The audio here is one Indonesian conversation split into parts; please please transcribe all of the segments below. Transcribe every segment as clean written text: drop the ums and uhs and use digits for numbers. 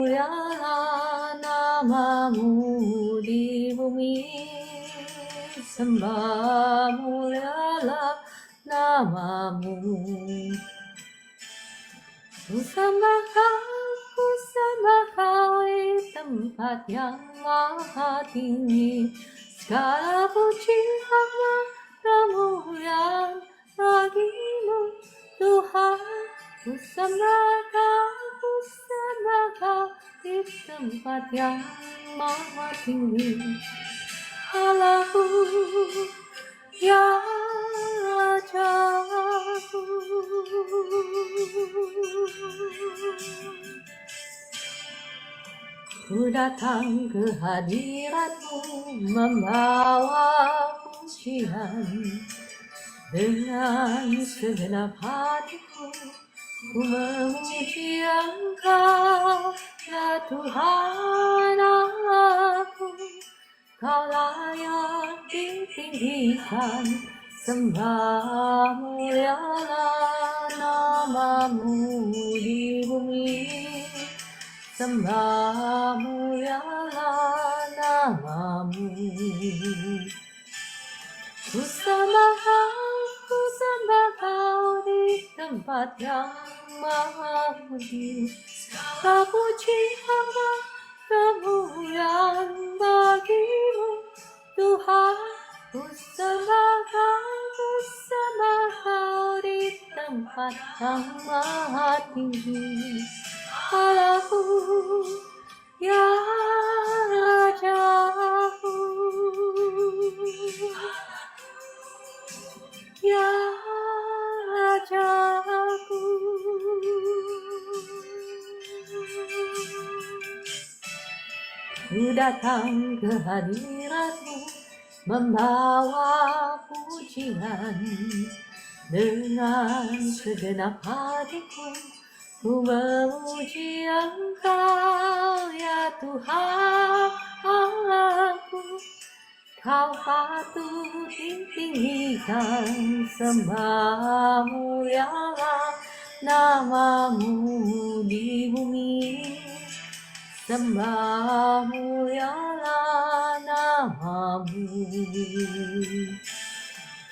Mulialah namamu di bumi, sembah mulialah namamu. Ku sembah kau di tempat yang maha tinggi, segala puji hormat kemuliaan bagimu Tuhan. Ku sembah kau di tempat yang maha tinggi, Allahku, ya Rajaku. Ku datang ke hadiratmu membawa pujian, dengan segenap hatiku ku memuji Engkau, ya Tuhan Allahku. Kau layak ditinggikan, sembah mulialah namamu di bumi, sembah mulialah namamu. Ku sembah kau di tempat yang maha tinggi, segala puji hormat kemuliaan bagimu Tuhan. Ku sembah kau di tempat yang maha tinggi, Allahku, ya Rajaku, ya Rajaku. Ku datang ke hadiratmu membawa pujian, dengan segenap hatiku ku memuji Engkau, ya Tuhan Allahku. Kau patut ditinggikan, sembah mulialah namamu di bumi, sembah mulialah namamu.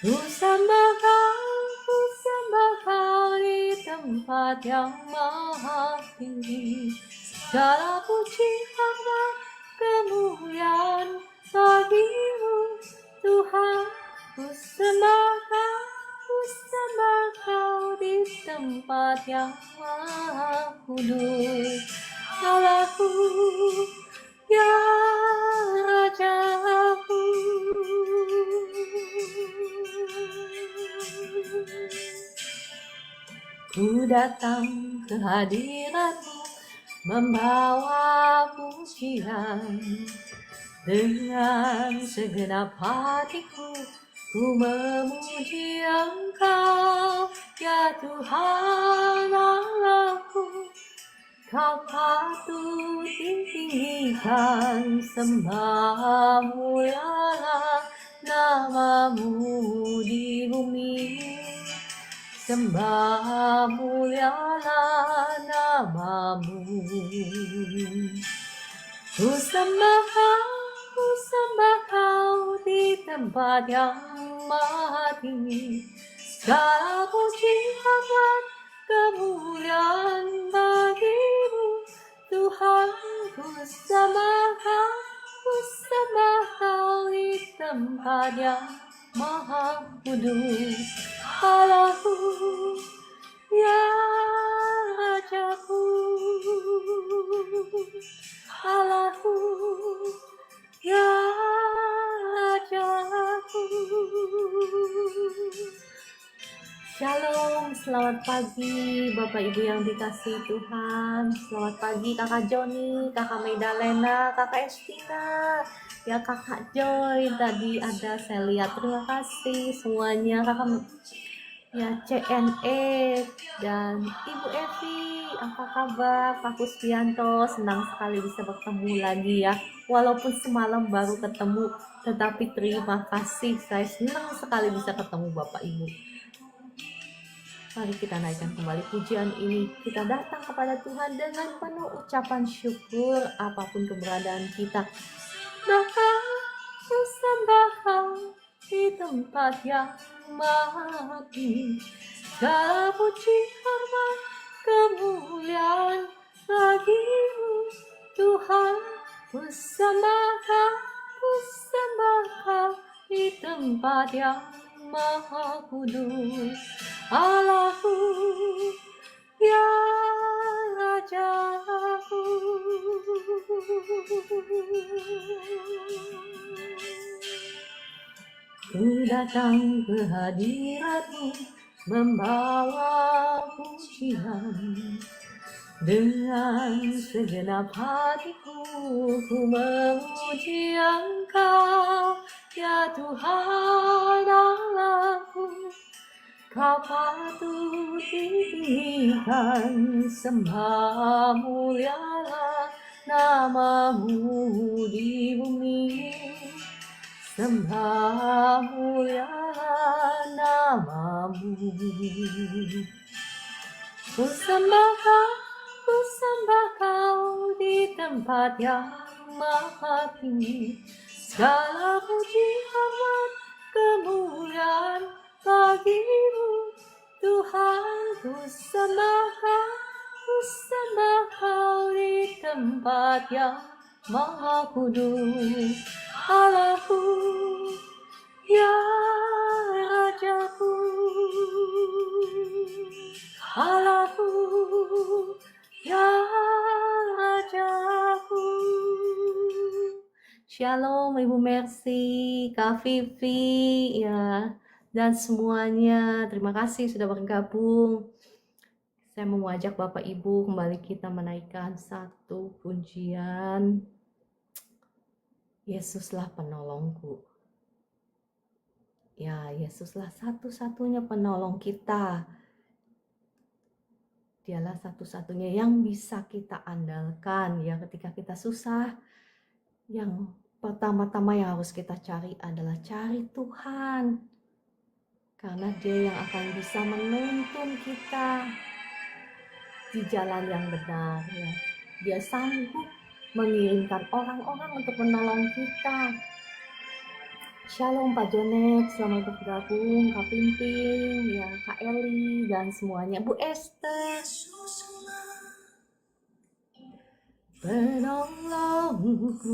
Ku sembah kau di tempat yang maha tinggi, segala puji hormat kemuliaan bagimu Tuhan. Ku sembah kau di tempat yang maha kudus, Allahku, ya Rajaku. Ku datang ke hadiratmu membawa pujian, dengan segenap hatiku ku memuji Engkau, ya Tuhan Allahku. Kau patut ditinggikan, sembah mulialah namamu di bumi, sembah mulialah namamu. Ku sembah kau di tempat yang maha tinggi, segala puji hormat kemuliaan bagimu Tuhan. Ku sembah kau di tempat yang maha kudus, Allahku, ya Rajaku, Allahku, ya Rajaku. Shalom, selamat pagi Bapak Ibu yang dikasihi Tuhan. Selamat pagi Kakak Joni, Kakak Medalena, Kakak Estina, ya Kakak Joy. Tadi ada saya lihat, terima kasih semuanya Kakak ya CNE dan Ibu Evi. Apa kabar Pak Kusbianto? Senang sekali bisa bertemu lagi ya. Walaupun semalam baru ketemu, tetapi terima kasih, saya senang sekali bisa ketemu Bapak Ibu. Mari kita naikkan kembali pujian ini. Kita datang kepada Tuhan dengan penuh ucapan syukur apapun keberadaan kita. Maka bersembahkan di tempat yang maha tinggi. Segala puji hormat kemuliaan bagimu Tuhan. Bersembahkan di tempat yang maha kudus. Allahku, ya Rajaku. Ku datang ke hadiratmu membawa pujian. Dengan segenap hatiku ku memuji Engkau, ya Tuhan Allahku. Kau patut ditinggikan, sembah mulialah namamu di bumi. Sembah mulialah namamu. Ku sembah kau di tempat yang maha tinggi. Segala puji hormat kemuliaan bagimu Tuhan. Ku sembah kau di tempat yang maha kudus. Allahku, ya Rajaku. Allahku, ya Rajaku. Shalom Ibu Mercy, Kak Vivi, ya, dan semuanya. Terima kasih sudah bergabung. Saya mau ajak Bapak Ibu kembali kita menaikkan satu pujian. Yesuslah penolongku. Ya, Yesuslah satu-satunya penolong kita. Dialah satu-satunya yang bisa kita andalkan ya ketika kita susah. Yang pertama-tama yang harus kita cari adalah cari Tuhan. Karena Dia yang akan bisa menuntun kita di jalan yang benar ya. Dia sanggup mengirimkan orang-orang untuk menolong kita. Shalom Pak Jonet, selamat bergabung, Kak Pimpin, ya, Kak Eli, dan semuanya. Bu Esther. Penolongku,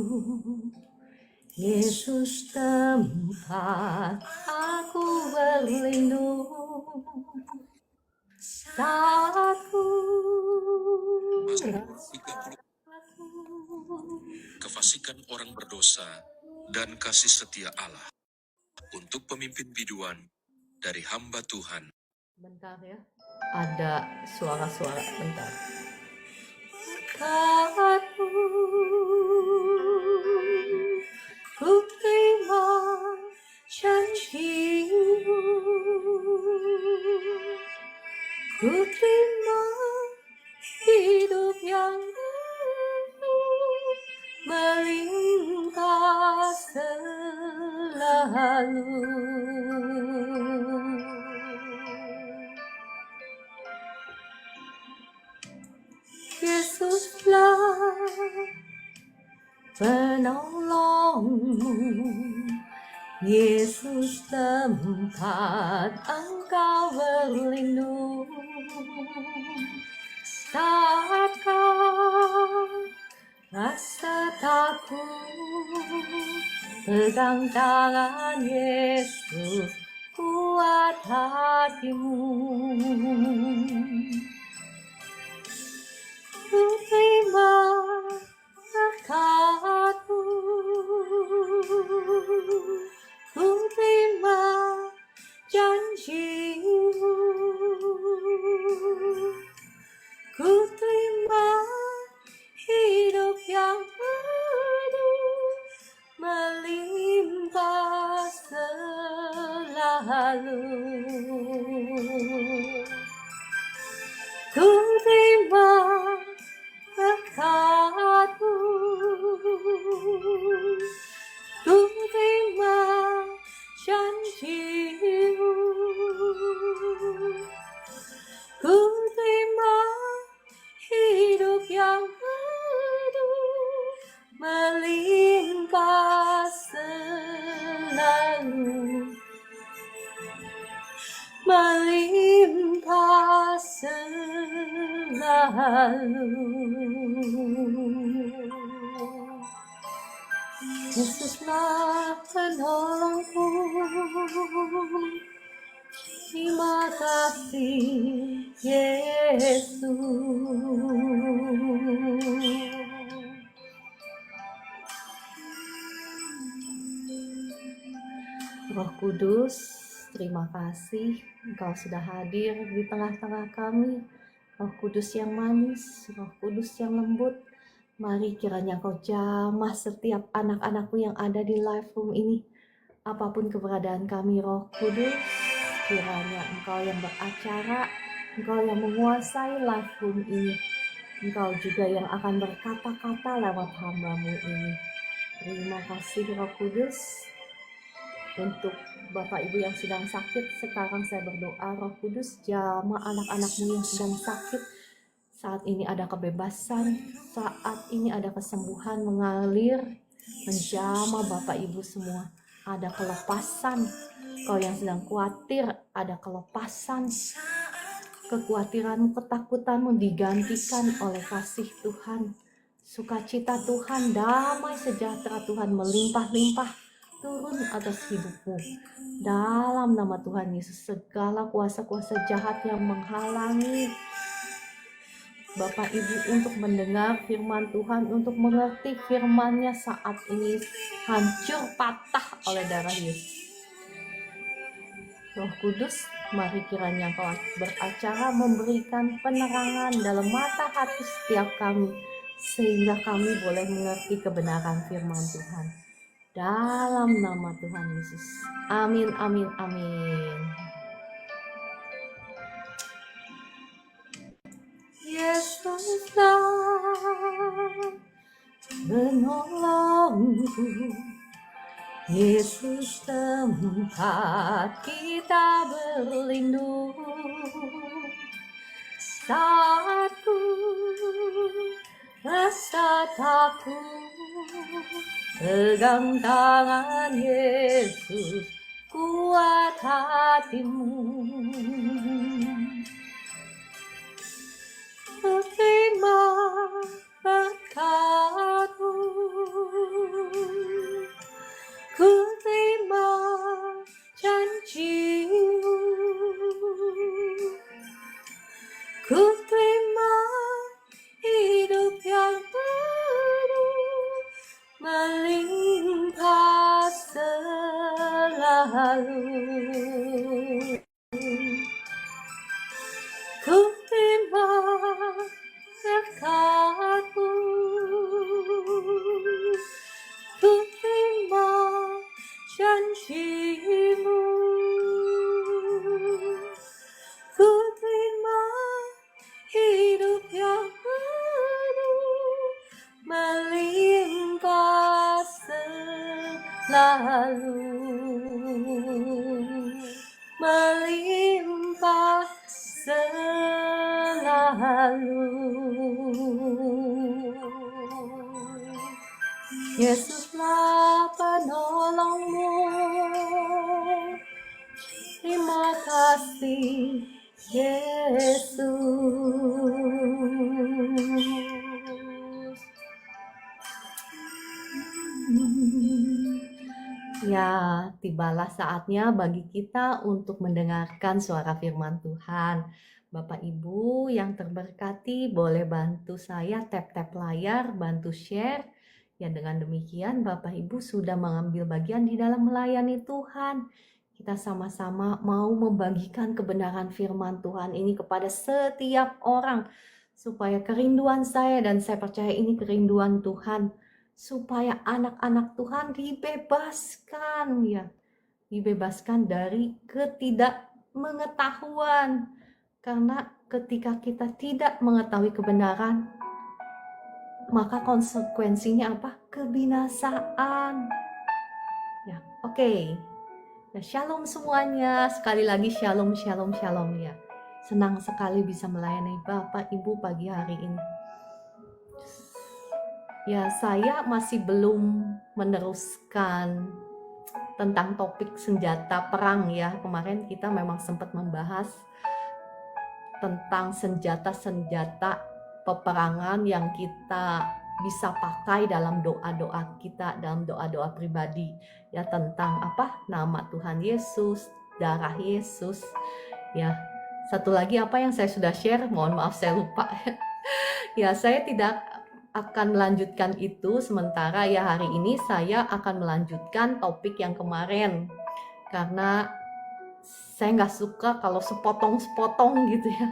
Yesus tempat aku berlindung. Saat ku Kefasikan orang berdosa dan kasih setia Allah untuk pemimpin biduan dari hamba Tuhan. Bentar ya, ada suara-suara, bentar. Kataku, ku terima janjimu, ku terima hidup yang melimpah selalu. Yesuslah penolongmu, Yesus tempat engkau berlindung. Saat kau rasa takut, pegang tangan Yesus, kuat hatimu. Ku terima berkat-Mu, ku terima janji-Mu, ku terima hidup yang penuh melimpah selalu. Ku terima berkat-Mu, ku terima janji-Mu, selalu. Yesuslah penolongku, terima kasih Yesus. Roh Kudus, terima kasih Engkau sudah hadir di tengah-tengah kami. Roh Kudus yang manis, Roh Kudus yang lembut, mari kiranya Kau jamah setiap anak-anakmu yang ada di live room ini. Apapun keberadaan kami, Roh Kudus, kiranya Engkau yang beracara, Engkau yang menguasai live room ini. Engkau juga yang akan berkata-kata lewat hamba-Mu ini. Terima kasih Roh Kudus. Untuk Bapak Ibu yang sedang sakit, sekarang saya berdoa, Roh Kudus, jamah anak-anak-Mu yang sedang sakit. Saat ini ada kebebasan, saat ini ada kesembuhan mengalir, menjamah Bapak Ibu semua. Ada kelepasan, kau yang sedang khawatir, ada kelepasan. Kekhawatiranmu, ketakutanmu digantikan oleh kasih Tuhan. Sukacita Tuhan, damai sejahtera Tuhan melimpah-limpah turun atas hidupmu. Dalam nama Tuhan Yesus, segala kuasa-kuasa jahat yang menghalangi Bapak Ibu untuk mendengar firman Tuhan, untuk mengerti firman-Nya saat ini hancur patah oleh darah Yesus. Roh Kudus, mari kiranya Kau beracara memberikan penerangan dalam mata hati setiap kami, sehingga kami boleh mengerti kebenaran firman Tuhan. Dalam nama Tuhan Yesus. Amin, amin, amin. Yesuslah menolongku, Yesus tempat kita berlindung. Saat ku rasa takut, pegang tangan Yesus, kuat hatimu. Terima berkat-Mu, ku terima janji-Mu, ku terima hidup yang penuh melimpah selalu. Ku terima berkat-Mu, ku terima janji-Mu, ku terima hidup yang penuh melimpah selalu, melimpah selalu. Yesuslah penolongmu, terima kasih Yesus. Ya, tibalah saatnya bagi kita untuk mendengarkan suara firman Tuhan. Bapak Ibu yang terberkati, boleh bantu saya tap-tap layar, bantu share. Ya, dengan demikian Bapak Ibu sudah mengambil bagian di dalam melayani Tuhan. Kita sama-sama mau membagikan kebenaran firman Tuhan ini kepada setiap orang. Supaya kerinduan saya, dan saya percaya ini kerinduan Tuhan, supaya anak-anak Tuhan dibebaskan, ya, dibebaskan dari ketidakmengetahuan. Karena ketika kita tidak mengetahui kebenaran, maka konsekuensinya apa? Kebinasaan. Ya, oke. Ya, shalom semuanya. Sekali lagi shalom, shalom, shalom ya. Senang sekali bisa melayani Bapak Ibu pagi hari ini. Ya, saya masih belum meneruskan tentang topik senjata perang ya. Kemarin kita memang sempat membahas tentang senjata-senjata peperangan yang kita bisa pakai dalam doa-doa kita, dalam doa-doa pribadi ya, tentang apa? Nama Tuhan Yesus, darah Yesus ya. Satu lagi apa yang saya sudah share, mohon maaf saya lupa. Ya, saya tidak akan melanjutkan itu sementara ya. Hari ini saya akan melanjutkan topik yang kemarin karena saya nggak suka kalau sepotong-sepotong gitu ya.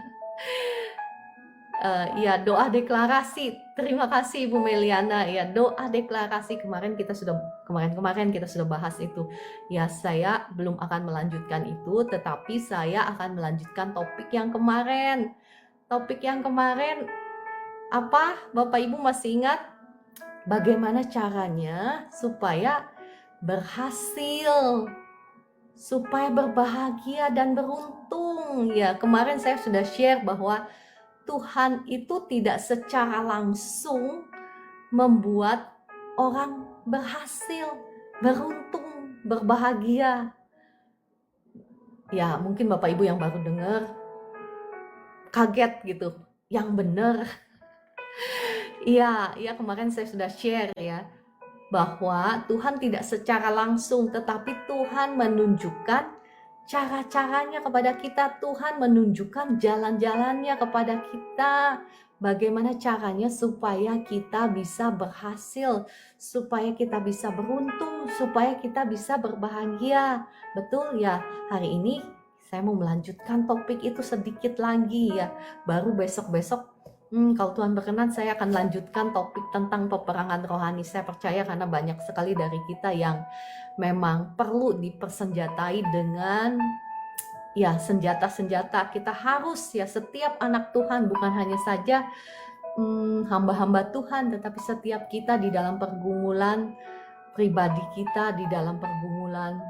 Ya, doa deklarasi. Terima kasih Ibu Meliana ya. Doa deklarasi kemarin kita sudah bahas itu. Ya, saya belum akan melanjutkan itu, tetapi saya akan melanjutkan topik yang kemarin. Topik yang kemarin apa? Bapak Ibu masih ingat bagaimana caranya supaya berhasil, supaya berbahagia dan beruntung ya. Kemarin saya sudah share bahwa Tuhan itu tidak secara langsung membuat orang berhasil, beruntung, berbahagia. Ya, mungkin Bapak Ibu yang baru dengar kaget gitu. Yang benar. Iya, kemarin saya sudah share ya, bahwa Tuhan tidak secara langsung, tetapi Tuhan menunjukkan cara-caranya kepada kita. Tuhan menunjukkan jalan-jalannya kepada kita. Bagaimana caranya supaya kita bisa berhasil, supaya kita bisa beruntung, supaya kita bisa berbahagia. Betul ya, hari ini saya mau melanjutkan topik itu sedikit lagi ya. Baru besok-besok kalau Tuhan berkenan saya akan lanjutkan topik tentang peperangan rohani. Saya percaya karena banyak sekali dari kita yang memang perlu dipersenjatai dengan ya senjata-senjata. Kita harus ya, setiap anak Tuhan, bukan hanya saja hamba-hamba Tuhan, tetapi setiap kita di dalam pergumulan pribadi kita, di dalam pergumulan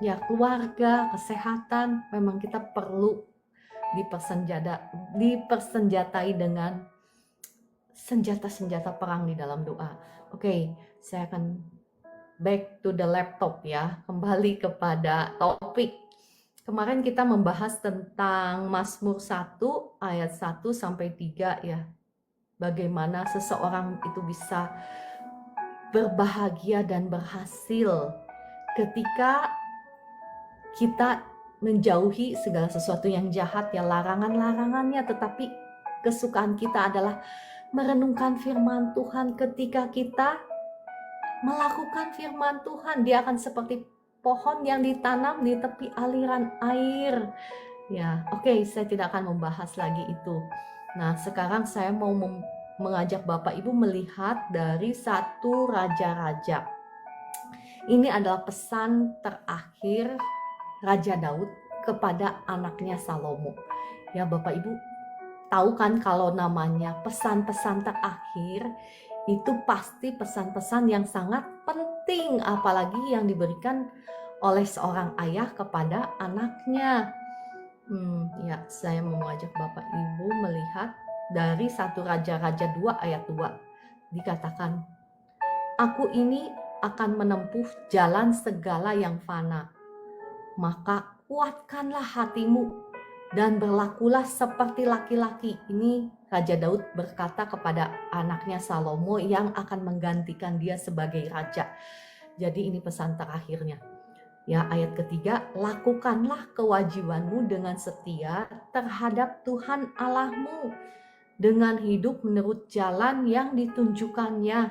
ya keluarga, kesehatan, memang kita perlu dipersenjatai dengan senjata-senjata perang di dalam doa. Oke, saya akan back to the laptop ya, kembali kepada topik. Kemarin kita membahas tentang Mazmur 1 ayat 1 sampai 3 ya. Bagaimana seseorang itu bisa berbahagia dan berhasil ketika kita menjauhi segala sesuatu yang jahat ya, larangan-larangannya, tetapi kesukaan kita adalah merenungkan firman Tuhan. Ketika kita melakukan firman Tuhan, dia akan seperti pohon yang ditanam di tepi aliran air. Ya, oke, saya tidak akan membahas lagi itu. Nah, sekarang saya mau mengajak Bapak Ibu melihat dari 1 Raja-Raja. Ini adalah pesan terakhir Raja Daud kepada anaknya Salomo. Ya, Bapak Ibu tahu kan kalau namanya pesan-pesan terakhir itu pasti pesan-pesan yang sangat penting, apalagi yang diberikan oleh seorang ayah kepada anaknya. Ya, saya mau mengajak Bapak Ibu melihat dari 1 Raja-Raja 2 ayat 2. Dikatakan, "Aku ini akan menempuh jalan segala yang fana. Maka kuatkanlah hatimu dan berlakulah seperti laki-laki." Ini Raja Daud berkata kepada anaknya Salomo yang akan menggantikan dia sebagai raja. Jadi ini pesan terakhirnya. Ya, ayat ketiga, "Lakukanlah kewajibanmu dengan setia terhadap Tuhan Allahmu, dengan hidup menurut jalan yang ditunjukkannya,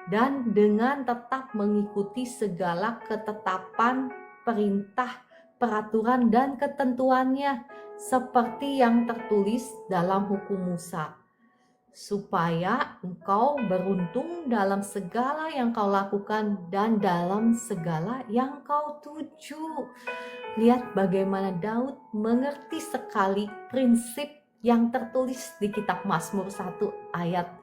dan dengan tetap mengikuti segala ketetapan, perintah, peraturan, dan ketentuannya, seperti yang tertulis dalam hukum Musa, supaya engkau beruntung dalam segala yang kau lakukan dan dalam segala yang kau tuju." Lihat bagaimana Daud mengerti sekali prinsip yang tertulis di kitab Mazmur 1 ayat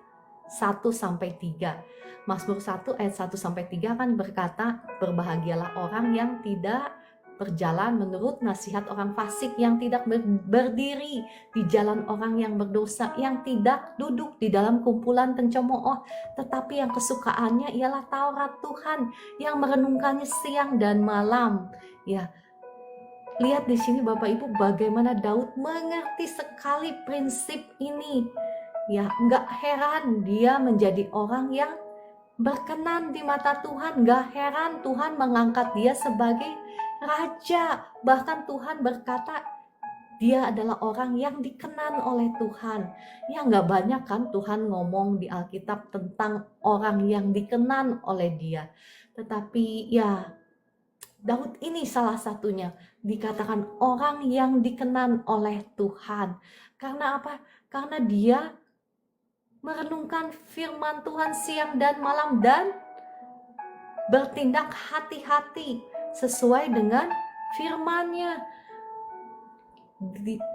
1 sampai 3. Mazmur 1 ayat 1 sampai 3 kan berkata, "Berbahagialah orang yang tidak berjalan menurut nasihat orang fasik, yang tidak berdiri di jalan orang yang berdosa, yang tidak duduk di dalam kumpulan pencemooh, tetapi yang kesukaannya ialah Taurat Tuhan, yang merenungkannya siang dan malam." Ya, lihat di sini Bapak Ibu bagaimana Daud mengerti sekali prinsip ini. Ya, nggak heran dia menjadi orang yang berkenan di mata Tuhan. Nggak heran Tuhan mengangkat dia sebagai raja. Bahkan Tuhan berkata dia adalah orang yang dikenan oleh Tuhan. Ya, nggak banyak kan Tuhan ngomong di Alkitab tentang orang yang dikenan oleh dia. Tetapi ya, Daud ini salah satunya. Dikatakan orang yang dikenan oleh Tuhan. Karena apa? Karena dia merenungkan firman Tuhan siang dan malam dan bertindak hati-hati sesuai dengan firman-Nya.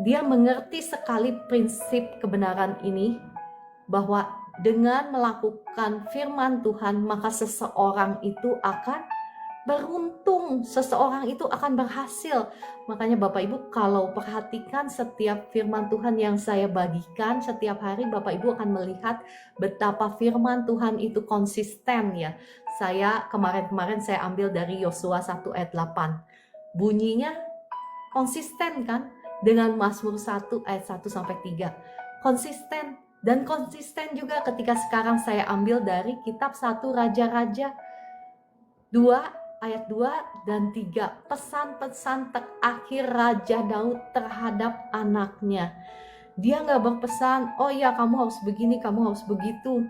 Dia mengerti sekali prinsip kebenaran ini, bahwa dengan melakukan firman Tuhan maka seseorang itu akan beruntung, seseorang itu akan berhasil. Makanya Bapak Ibu kalau perhatikan setiap firman Tuhan yang saya bagikan setiap hari, Bapak Ibu akan melihat betapa firman Tuhan itu konsisten ya. Saya kemarin saya ambil dari Yosua 1 ayat 8. Bunyinya konsisten kan dengan Mazmur 1 ayat 1 sampai 3. Konsisten, dan konsisten juga ketika sekarang saya ambil dari kitab 1 Raja-Raja 2 ayat 2 dan 3, pesan-pesan terakhir Raja Daud terhadap anaknya. Dia nggak berpesan, oh ya kamu harus begini, kamu harus begitu,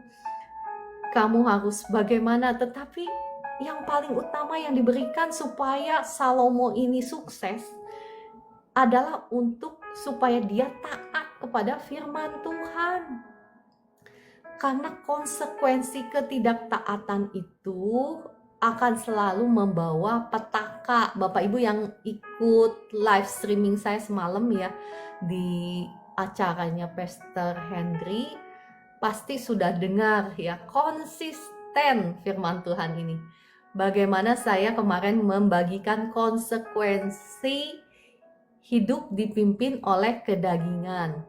kamu harus bagaimana, tetapi yang paling utama yang diberikan supaya Salomo ini sukses adalah supaya dia taat kepada firman Tuhan. Karena konsekuensi ketidaktaatan itu akan selalu membawa petaka. Bapak Ibu yang ikut live streaming saya semalam ya di acaranya Pastor Henry pasti sudah dengar ya konsisten firman Tuhan ini. Bagaimana saya kemarin membagikan konsekuensi hidup dipimpin oleh kedagingan.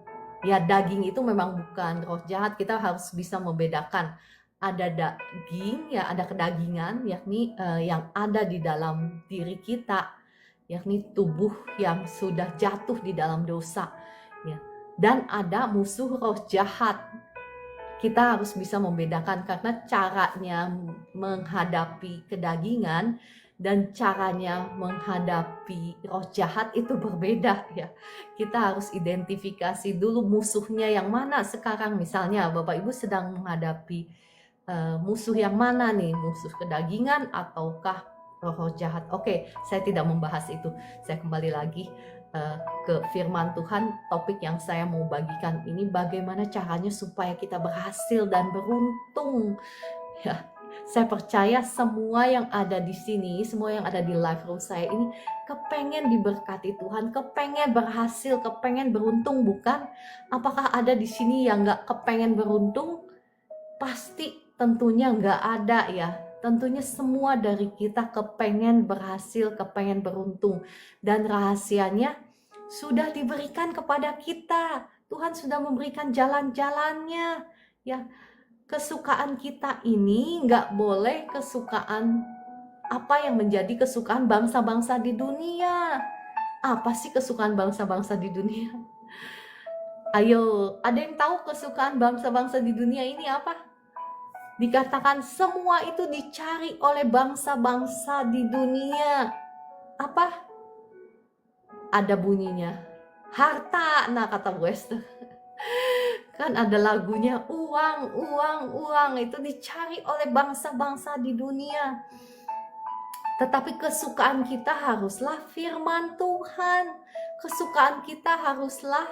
Ya, daging itu memang bukan roh jahat, kita harus bisa membedakan. Ada daging, ya ada kedagingan, yakni yang ada di dalam diri kita, yakni tubuh yang sudah jatuh di dalam dosa. Ya. Dan ada musuh roh jahat. Kita harus bisa membedakan karena caranya menghadapi kedagingan dan caranya menghadapi roh jahat itu berbeda ya. Kita harus identifikasi dulu musuhnya yang mana sekarang. Misalnya Bapak Ibu sedang menghadapi musuh yang mana nih, musuh kedagingan ataukah roh jahat. Oke, saya tidak membahas itu. Saya kembali lagi ke firman Tuhan. Topik yang saya mau bagikan ini bagaimana caranya supaya kita berhasil dan beruntung ya. Saya percaya semua yang ada di sini, semua yang ada di live room saya ini kepengen diberkati Tuhan, kepengen berhasil, kepengen beruntung, bukan? Apakah ada di sini yang gak kepengen beruntung? Pasti tentunya nggak ada ya. Tentunya semua dari kita kepengen berhasil, kepengen beruntung. Dan rahasianya sudah diberikan kepada kita. Tuhan sudah memberikan jalan-jalannya. Ya, kesukaan kita ini nggak boleh kesukaan apa yang menjadi kesukaan bangsa-bangsa di dunia. Apa sih kesukaan bangsa-bangsa di dunia? Ayo, ada yang tahu kesukaan bangsa-bangsa di dunia ini apa? Dikatakan semua itu dicari oleh bangsa-bangsa di dunia. Apa? Ada bunyinya. Harta, nah kata West. Kan ada lagunya uang, uang, uang. Itu dicari oleh bangsa-bangsa di dunia. Tetapi kesukaan kita haruslah firman Tuhan. Kesukaan kita haruslah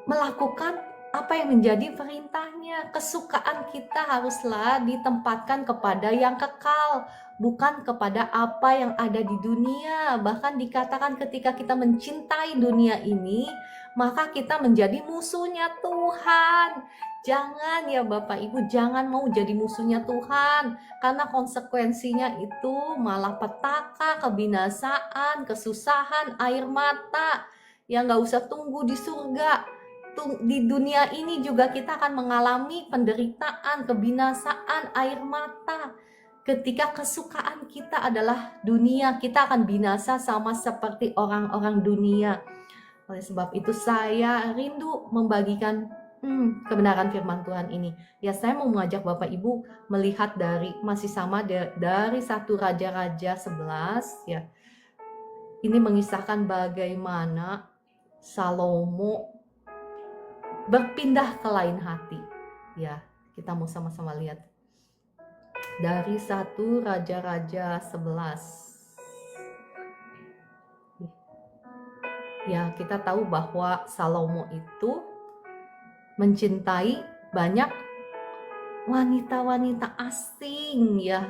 melakukan apa yang menjadi perintahnya. Kesukaan kita haruslah ditempatkan kepada yang kekal, bukan kepada apa yang ada di dunia. Bahkan dikatakan ketika kita mencintai dunia ini, maka kita menjadi musuhnya Tuhan. Jangan ya Bapak Ibu, jangan mau jadi musuhnya Tuhan. Karena konsekuensinya itu malah petaka, kebinasaan, kesusahan, air mata. Ya gak usah tunggu di surga. Di dunia ini juga kita akan mengalami penderitaan, kebinasaan, air mata. Ketika kesukaan kita adalah dunia, kita akan binasa sama seperti orang-orang dunia. Oleh sebab itu saya rindu membagikan kebenaran firman Tuhan ini. Ya, saya mau mengajak Bapak Ibu melihat masih sama dari 1 Raja-Raja 11 ya. Ini mengisahkan bagaimana Salomo berpindah ke lain hati. Ya, kita mau sama-sama lihat dari 1 Raja-Raja 11. Ya, kita tahu bahwa Salomo itu mencintai banyak wanita-wanita asing ya.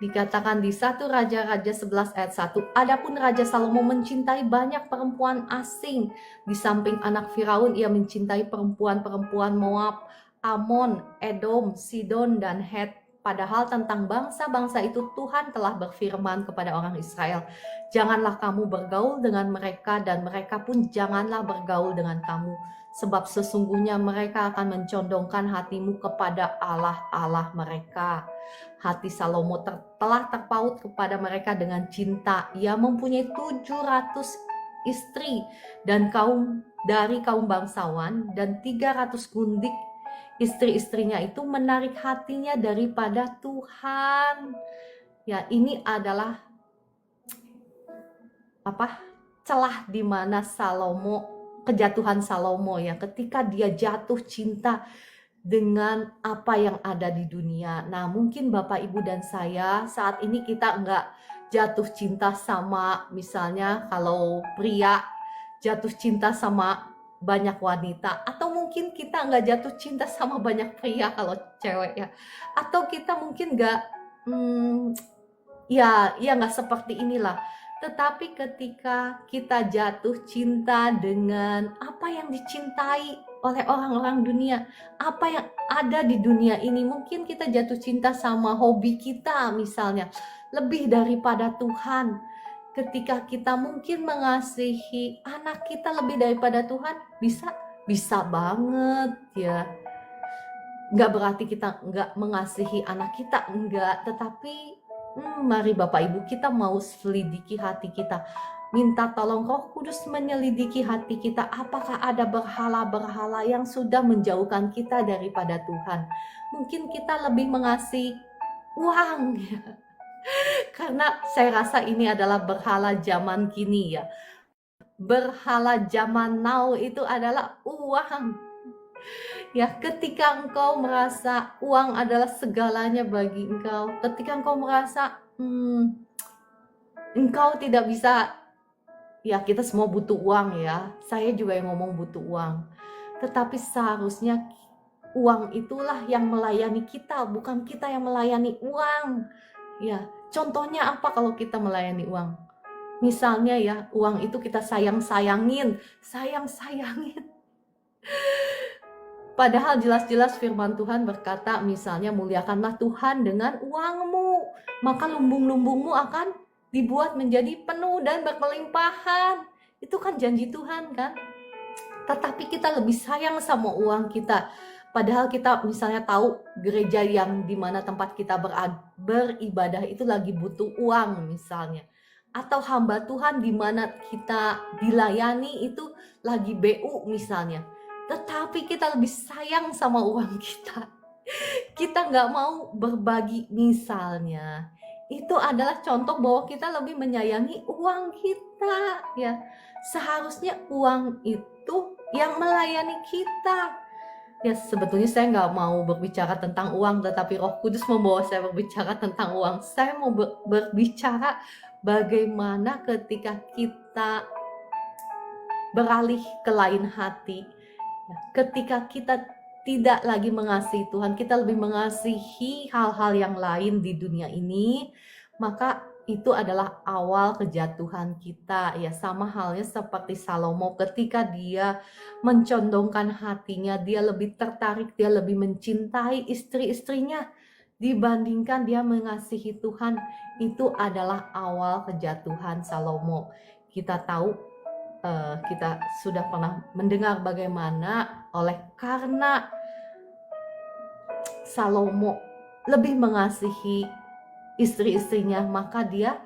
Dikatakan di 1 Raja-Raja 11 ayat 1, adapun Raja Salomo mencintai banyak perempuan asing. Di samping anak Firaun, ia mencintai perempuan-perempuan Moab, Amon, Edom, Sidon, dan Het. Padahal tentang bangsa-bangsa itu Tuhan telah berfirman kepada orang Israel, janganlah kamu bergaul dengan mereka dan mereka pun janganlah bergaul dengan kamu. Sebab sesungguhnya mereka akan mencondongkan hatimu kepada Allah-Allah mereka. Hati Salomo telah terpaut kepada mereka dengan cinta. Ia mempunyai 700 istri dan dari kaum bangsawan dan 300 gundik. Istri-istrinya itu menarik hatinya daripada Tuhan. Ya, ini adalah celah di mana kejatuhan Salomo ya, ketika dia jatuh cinta dengan apa yang ada di dunia. Nah, mungkin Bapak Ibu dan saya saat ini kita nggak jatuh cinta sama, misalnya kalau pria jatuh cinta sama banyak wanita, atau mungkin kita nggak jatuh cinta sama banyak pria kalau cewek ya, atau kita mungkin nggak ya nggak seperti inilah. Tetapi ketika kita jatuh cinta dengan apa yang dicintai oleh orang-orang dunia, apa yang ada di dunia ini, mungkin kita jatuh cinta sama hobi kita misalnya, lebih daripada Tuhan. Ketika kita mungkin mengasihi anak kita lebih daripada Tuhan, bisa banget ya. Nggak berarti kita nggak mengasihi anak kita, enggak, tetapi mari Bapak Ibu kita mau selidiki hati kita. Minta tolong Roh Kudus menyelidiki hati kita, apakah ada berhala-berhala yang sudah menjauhkan kita daripada Tuhan. Mungkin kita lebih mengasihi uang ya. Karena saya rasa ini adalah berhala zaman kini ya. Berhala zaman now itu adalah uang. Ya, ketika engkau merasa uang adalah segalanya bagi engkau, ketika engkau merasa engkau tidak bisa, ya kita semua butuh uang ya, saya juga yang ngomong butuh uang, tetapi seharusnya uang itulah yang melayani kita, bukan kita yang melayani uang. Ya, contohnya apa kalau kita melayani uang? Misalnya ya, uang itu kita sayang-sayangin. Padahal jelas-jelas firman Tuhan berkata, misalnya muliakanlah Tuhan dengan uangmu, maka lumbung-lumbungmu akan dibuat menjadi penuh dan berkelimpahan. Itu kan janji Tuhan kan? Tetapi kita lebih sayang sama uang kita. Padahal kita misalnya tahu gereja yang dimana tempat kita beribadah itu lagi butuh uang misalnya. Atau hamba Tuhan dimana kita dilayani itu lagi BU misalnya. Tetapi kita lebih sayang sama uang kita. Kita nggak mau berbagi misalnya. Itu adalah contoh bahwa kita lebih menyayangi uang kita ya. Seharusnya uang itu yang melayani kita. Ya, sebetulnya saya nggak mau berbicara tentang uang, tetapi Roh Kudus membawa saya berbicara tentang uang. Saya mau berbicara bagaimana ketika kita beralih ke lain hati, ketika kita tidak lagi mengasihi Tuhan, kita lebih mengasihi hal-hal yang lain di dunia ini, maka itu adalah awal kejatuhan kita ya. Sama halnya seperti Salomo, ketika dia mencondongkan hatinya, dia lebih tertarik, dia lebih mencintai istri-istrinya dibandingkan dia mengasihi Tuhan. Itu adalah awal kejatuhan Salomo. Kita tahu, kita sudah pernah mendengar bagaimana karena Salomo lebih mengasihi istri-istrinya, maka dia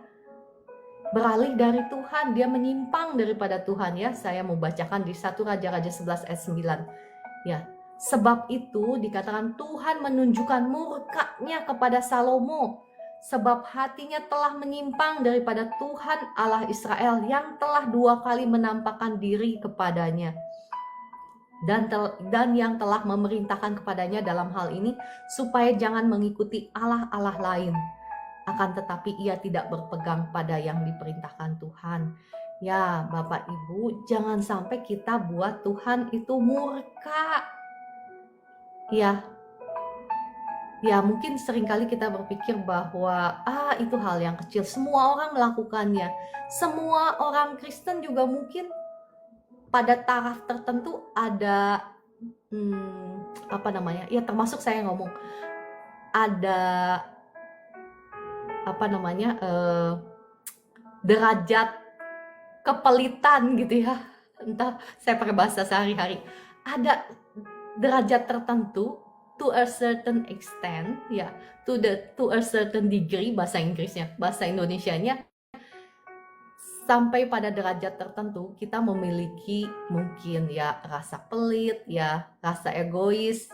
beralih dari Tuhan, dia menyimpang daripada Tuhan ya. Saya mau bacakan di 1 Raja-Raja 11 ayat 9 ya. Sebab itu dikatakan Tuhan menunjukkan murka-Nya kepada Salomo, sebab hatinya telah menyimpang daripada Tuhan Allah Israel yang telah 2 kali menampakkan diri kepadanya. Dan yang telah memerintahkan kepadanya dalam hal ini supaya jangan mengikuti Allah-Allah lain, akan tetapi ia tidak berpegang pada yang diperintahkan Tuhan. Ya Bapak Ibu, jangan sampai kita buat Tuhan itu murka. Ya mungkin seringkali kita berpikir bahwa itu hal yang kecil, semua orang melakukannya. Semua orang Kristen juga mungkin pada taraf tertentu ada termasuk saya ngomong ada derajat kepelitan gitu ya, entah saya pakai bahasa sehari-hari, ada derajat tertentu, to a certain extent ya, to a certain degree bahasa Inggrisnya, bahasa Indonesianya, sampai pada derajat tertentu kita memiliki mungkin ya rasa pelit ya, rasa egois,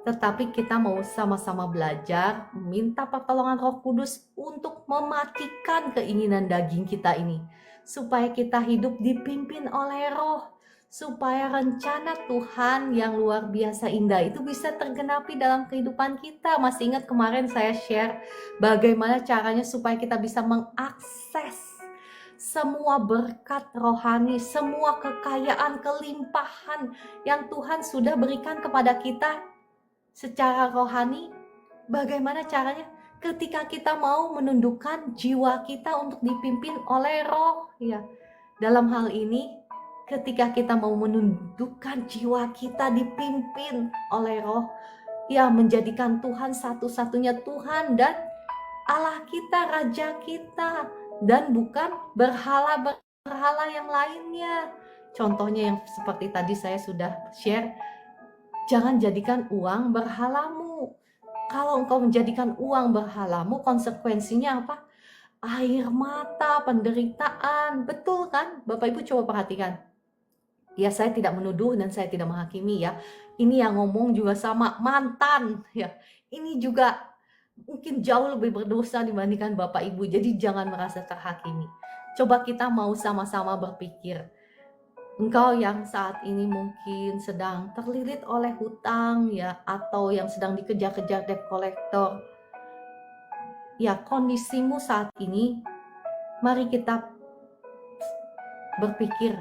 tetapi kita mau sama-sama belajar minta pertolongan Roh Kudus untuk mematikan keinginan daging kita ini, supaya kita hidup dipimpin oleh Roh, supaya rencana Tuhan yang luar biasa indah itu bisa tergenapi dalam kehidupan kita. Masih ingat kemarin saya share bagaimana caranya supaya kita bisa mengakses semua berkat rohani, semua kekayaan, kelimpahan yang Tuhan sudah berikan kepada kita secara rohani. Bagaimana caranya? Ketika kita mau menundukkan jiwa kita untuk dipimpin oleh Roh ya. Dalam hal ini, ketika kita mau menundukkan jiwa kita dipimpin oleh Roh ya, menjadikan Tuhan satu-satunya Tuhan dan Allah kita, Raja kita, dan bukan berhala-berhala yang lainnya. Contohnya yang seperti tadi saya sudah share, jangan jadikan uang berhalamu. Kalau engkau menjadikan uang berhalamu, konsekuensinya apa? Air mata, penderitaan. Betul kan? Bapak Ibu coba perhatikan. Ya, saya tidak menuduh dan saya tidak menghakimi ya. Ini yang ngomong juga sama mantan ya. Ini juga mungkin jauh lebih berdosa dibandingkan Bapak Ibu. Jadi jangan merasa terhakimi. Coba kita mau sama-sama berpikir. Engkau yang saat ini mungkin sedang terlilit oleh hutang ya, atau yang sedang dikejar-kejar debt collector. Ya, kondisimu saat ini, mari kita berpikir.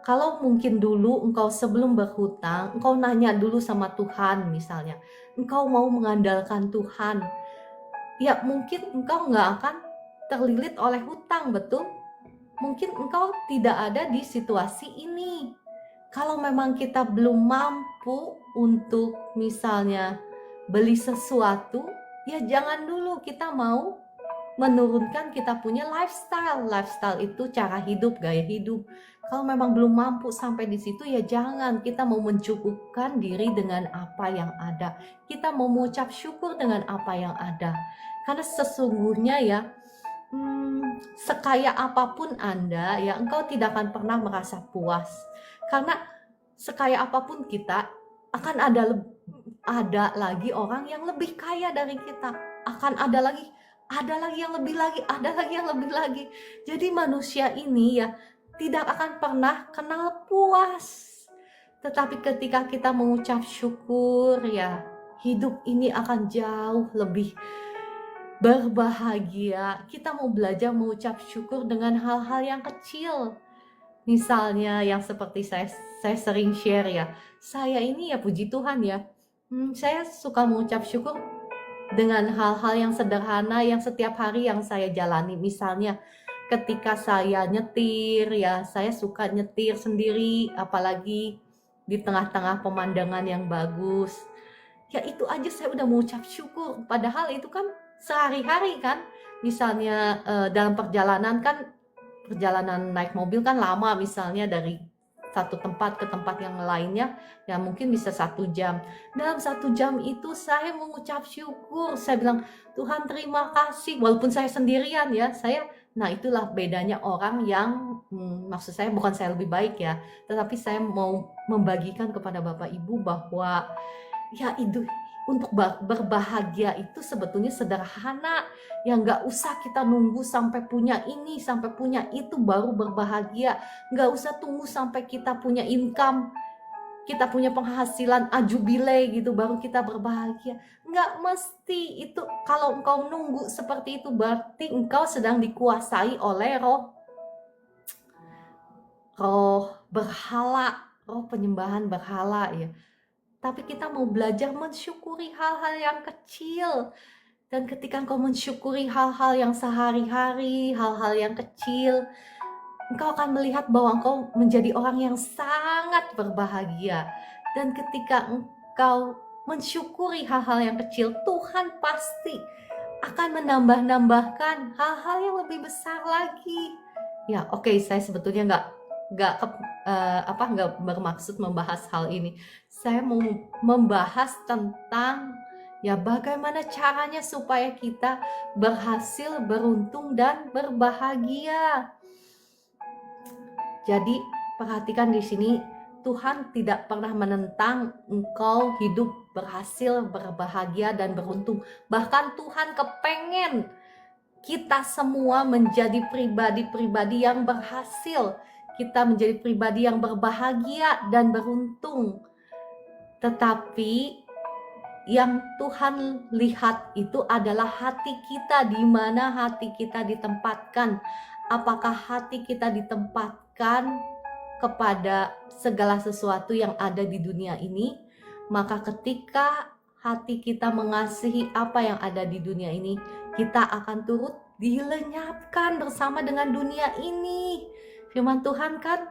Kalau mungkin dulu engkau sebelum berhutang, engkau nanya dulu sama Tuhan misalnya. Engkau mau mengandalkan Tuhan. Ya mungkin engkau nggak akan terlilit oleh hutang, betul? Mungkin engkau tidak ada di situasi ini. Kalau memang kita belum mampu untuk misalnya beli sesuatu, ya jangan dulu kita mau menurunkan kita punya lifestyle. Lifestyle itu cara hidup, gaya hidup. Kalau memang belum mampu sampai di situ, ya jangan. Kita mau mencukupkan diri dengan apa yang ada. Kita mau mengucap syukur dengan apa yang ada. Karena sesungguhnya ya, sekaya apapun Anda, ya engkau tidak akan pernah merasa puas. Karena sekaya apapun kita, akan ada lagi orang yang lebih kaya dari kita. Akan ada lagi yang lebih lagi, ada lagi yang lebih lagi. Jadi manusia ini ya tidak akan pernah kenal puas. Tetapi ketika kita mengucap syukur ya, hidup ini akan jauh lebih berbahagia. Kita mau belajar mengucap syukur dengan hal-hal yang kecil. Misalnya yang seperti saya sering share ya, saya ini ya puji Tuhan ya, saya suka mengucap syukur dengan hal-hal yang sederhana yang setiap hari yang saya jalani. Misalnya ketika saya nyetir ya, saya suka nyetir sendiri, apalagi di tengah-tengah pemandangan yang bagus. Ya itu aja saya udah mengucap syukur, padahal itu kan sehari-hari kan. Misalnya dalam perjalanan naik mobil kan lama, misalnya dari satu tempat ke tempat yang lainnya ya mungkin bisa 1 jam. Dalam 1 jam itu saya mengucap syukur, saya bilang Tuhan terima kasih, walaupun saya sendirian ya, saya Nah, itulah bedanya orang yang, maksud saya bukan saya lebih baik ya, tetapi saya mau membagikan kepada Bapak Ibu bahwa ya itu untuk berbahagia itu sebetulnya sederhana. Ya nggak usah kita nunggu sampai punya ini, sampai punya itu baru berbahagia. Nggak usah tunggu sampai kita punya income, kita punya penghasilan ajubile gitu baru kita berbahagia. Nggak mesti itu. Kalau engkau nunggu seperti itu berarti engkau sedang dikuasai oleh roh berhala, roh penyembahan berhala ya. Tapi kita mau belajar mensyukuri hal-hal yang kecil. Dan ketika engkau mensyukuri hal-hal yang sehari-hari, hal-hal yang kecil, engkau akan melihat bahwa engkau menjadi orang yang sangat berbahagia. Dan ketika engkau mensyukuri hal-hal yang kecil, Tuhan pasti akan menambah-nambahkan hal-hal yang lebih besar lagi. Ya, oke, saya sebetulnya nggak bermaksud membahas hal ini. Saya mau membahas tentang ya bagaimana caranya supaya kita berhasil, beruntung dan berbahagia. Jadi perhatikan di sini, Tuhan tidak pernah menentang engkau hidup berhasil, berbahagia dan beruntung. Bahkan Tuhan kepengen kita semua menjadi pribadi-pribadi yang berhasil. Kita menjadi pribadi yang berbahagia dan beruntung. Tetapi yang Tuhan lihat itu adalah hati kita, di mana hati kita ditempatkan. Apakah hati kita ditempatkan kepada segala sesuatu yang ada di dunia ini? Maka ketika hati kita mengasihi apa yang ada di dunia ini, kita akan turut dilenyapkan bersama dengan dunia ini. Firman Tuhan kan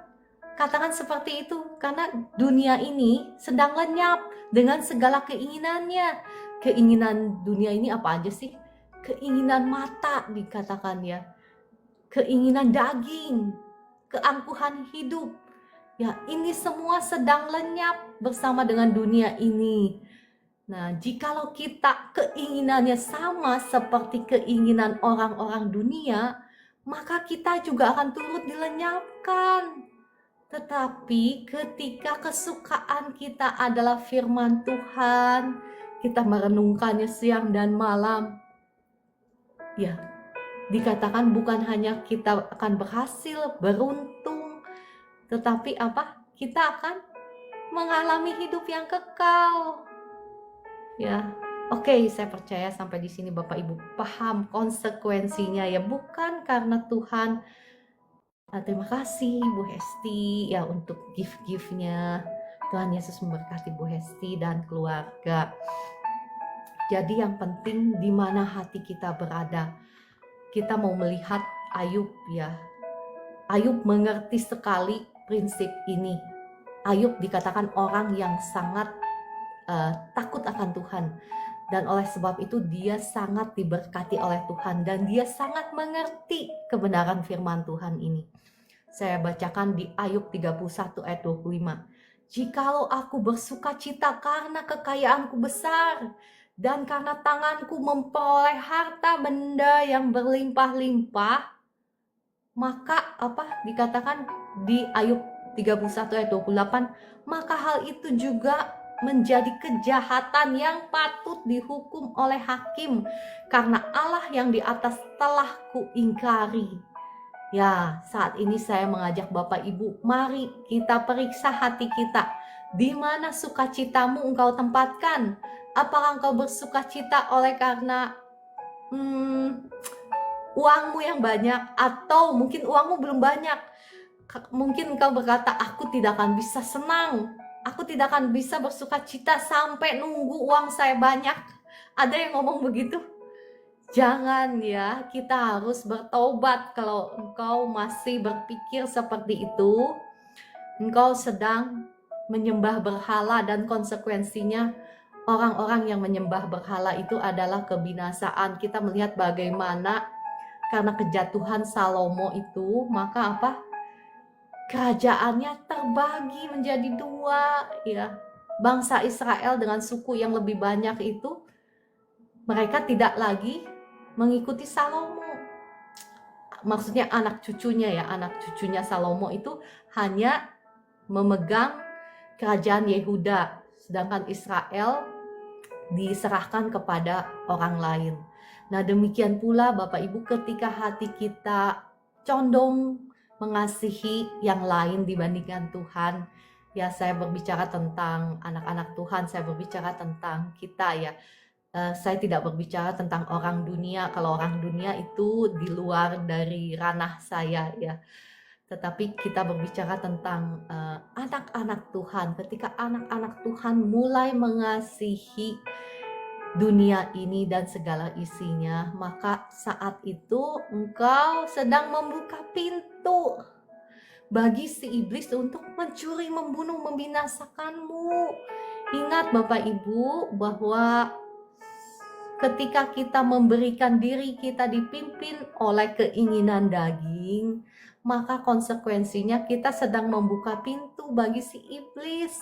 katakan seperti itu, karena dunia ini sedang lenyap dengan segala keinginannya. Keinginan dunia ini apa aja sih? Keinginan mata dikatakan ya, keinginan daging, keangkuhan hidup. Ya, ini semua sedang lenyap bersama dengan dunia ini. Nah, jikalau kita keinginannya sama seperti keinginan orang-orang dunia, maka kita juga akan turut dilenyapkan. Tetapi ketika kesukaan kita adalah firman Tuhan, kita merenungkannya siang dan malam, ya, dikatakan bukan hanya kita akan berhasil, beruntung, tetapi apa? Kita akan mengalami hidup yang kekal. Ya, oke, saya percaya sampai di sini Bapak Ibu paham konsekuensinya ya, bukan karena Tuhan. Terima kasih Bu Hesti ya untuk gift-giftnya. Tuhan Yesus memberkati Bu Hesti dan keluarga. Jadi yang penting di mana hati kita berada. Kita mau melihat Ayub ya. Ayub mengerti sekali prinsip ini. Ayub dikatakan orang yang sangat takut akan Tuhan. Dan oleh sebab itu dia sangat diberkati oleh Tuhan. Dan dia sangat mengerti kebenaran firman Tuhan ini. Saya bacakan di Ayub 31 ayat 25. Jikalau aku bersuka cita karena kekayaanku besar, dan karena tanganku memperoleh harta benda yang berlimpah-limpah, maka apa dikatakan di Ayub 31 ayat 28, maka hal itu juga menjadi kejahatan yang patut dihukum oleh hakim, karena Allah yang di atas telah kuingkari. Ya, saat ini saya mengajak Bapak Ibu, mari kita periksa hati kita. Di mana sukacitamu engkau tempatkan? Apakah engkau bersukacita oleh karena uangmu yang banyak, atau mungkin uangmu belum banyak? Mungkin engkau berkata, aku tidak akan bisa senang, aku tidak akan bisa bersukacita sampai nunggu uang saya banyak. Ada yang ngomong begitu? Jangan ya, kita harus bertobat. Kalau engkau masih berpikir seperti itu, engkau sedang menyembah berhala, dan konsekuensinya orang-orang yang menyembah berhala itu adalah kebinasaan. Kita melihat bagaimana karena kejatuhan Salomo itu, maka apa? Kerajaannya terbagi menjadi dua ya. Bangsa Israel dengan suku yang lebih banyak itu, mereka tidak lagi mengikuti Salomo. maksudnya anak cucunya Salomo itu hanya memegang kerajaan Yehuda, sedangkan Israel diserahkan kepada orang lain. Nah, demikian pula Bapak Ibu, ketika hati kita condong mengasihi yang lain dibandingkan Tuhan, ya saya berbicara tentang anak-anak Tuhan, saya berbicara tentang kita ya. Saya tidak berbicara tentang orang dunia. Kalau orang dunia itu di luar dari ranah saya ya. Tetapi kita berbicara tentang anak-anak Tuhan. Ketika anak-anak Tuhan mulai mengasihi dunia ini dan segala isinya, maka saat itu engkau sedang membuka pintu bagi si iblis untuk mencuri, membunuh, membinasakanmu. Ingat Bapak Ibu bahwa ketika kita memberikan diri kita dipimpin oleh keinginan daging, maka konsekuensinya kita sedang membuka pintu bagi si iblis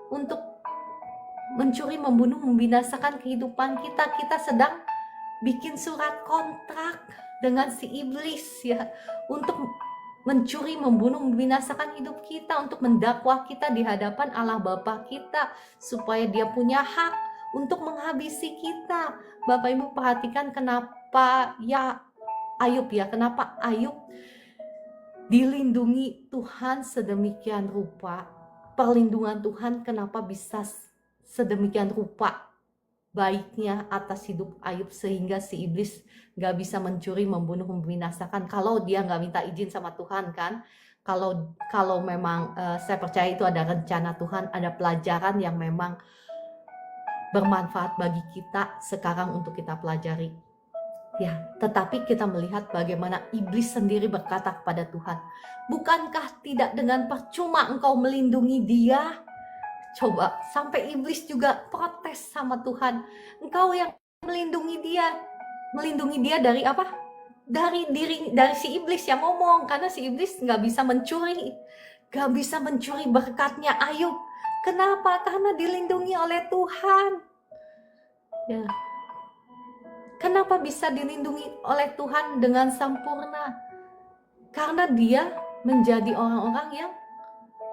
untuk mencuri, membunuh, membinasakan kehidupan kita. Kita sedang bikin surat kontrak dengan si iblis ya, untuk mencuri, membunuh, membinasakan hidup kita, untuk mendakwa kita di hadapan Allah Bapa kita supaya dia punya hak untuk menghabisi kita. Bapak Ibu perhatikan kenapa Ayub dilindungi Tuhan sedemikian rupa. Perlindungan Tuhan kenapa bisa sedemikian rupa baiknya atas hidup Ayub, sehingga si iblis gak bisa mencuri, membunuh, membinasakan kalau dia gak minta izin sama Tuhan kan. Kalau memang saya percaya itu ada rencana Tuhan, ada pelajaran yang memang bermanfaat bagi kita sekarang untuk kita pelajari. Ya, tetapi kita melihat bagaimana iblis sendiri berkata kepada Tuhan, bukankah tidak dengan percuma engkau melindungi dia? Coba, sampai iblis juga protes sama Tuhan. Engkau yang melindungi dia. Melindungi dia dari apa? Dari si iblis yang ngomong, karena si iblis gak bisa mencuri berkatnya Ayub. Kenapa? Karena dilindungi oleh Tuhan. Ya. Kenapa bisa dilindungi oleh Tuhan dengan sempurna? Karena dia menjadi orang-orang yang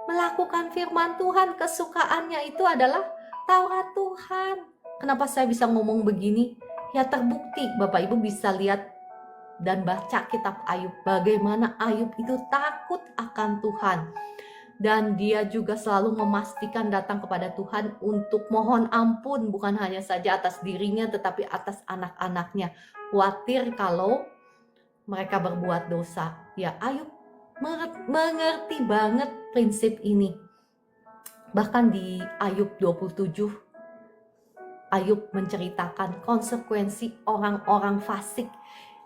melakukan firman Tuhan. Kesukaannya itu adalah Taurat Tuhan. Kenapa saya bisa ngomong begini? Ya terbukti, Bapak Ibu bisa lihat dan baca kitab Ayub. Bagaimana Ayub itu takut akan Tuhan. Dan dia juga selalu memastikan datang kepada Tuhan untuk mohon ampun, bukan hanya saja atas dirinya tetapi atas anak-anaknya. Khawatir kalau mereka berbuat dosa. Ya, Ayub mengerti banget prinsip ini. Bahkan di Ayub 27, Ayub menceritakan konsekuensi orang-orang fasik,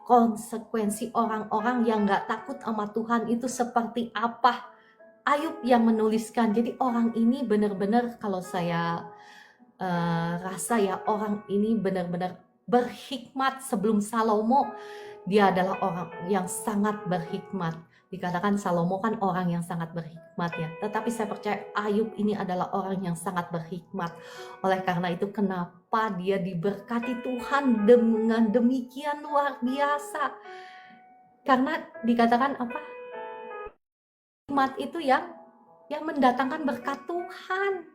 konsekuensi orang-orang yang gak takut sama Tuhan itu seperti apa. Ayub yang menuliskan. Jadi orang ini benar-benar, kalau saya rasa ya, orang ini benar-benar berhikmat. Sebelum Salomo, dia adalah orang yang sangat berhikmat. Dikatakan Salomo kan orang yang sangat berhikmat ya. Tetapi saya percaya Ayub ini adalah orang yang sangat berhikmat. Oleh karena itu kenapa dia diberkati Tuhan dengan demikian luar biasa. Karena dikatakan apa? Hikmat itu yang mendatangkan berkat Tuhan.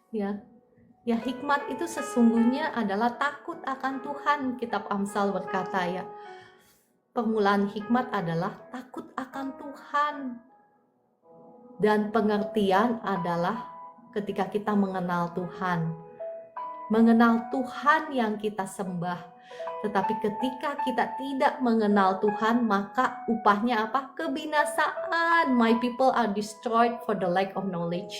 Ya, hikmat itu sesungguhnya adalah takut akan Tuhan. Kitab Amsal berkata ya, permulaan hikmat adalah takut akan Tuhan. Dan pengertian adalah ketika kita mengenal Tuhan. Mengenal Tuhan yang kita sembah. Tetapi ketika kita tidak mengenal Tuhan, maka upahnya apa? Kebinasaan. My people are destroyed for the lack of knowledge.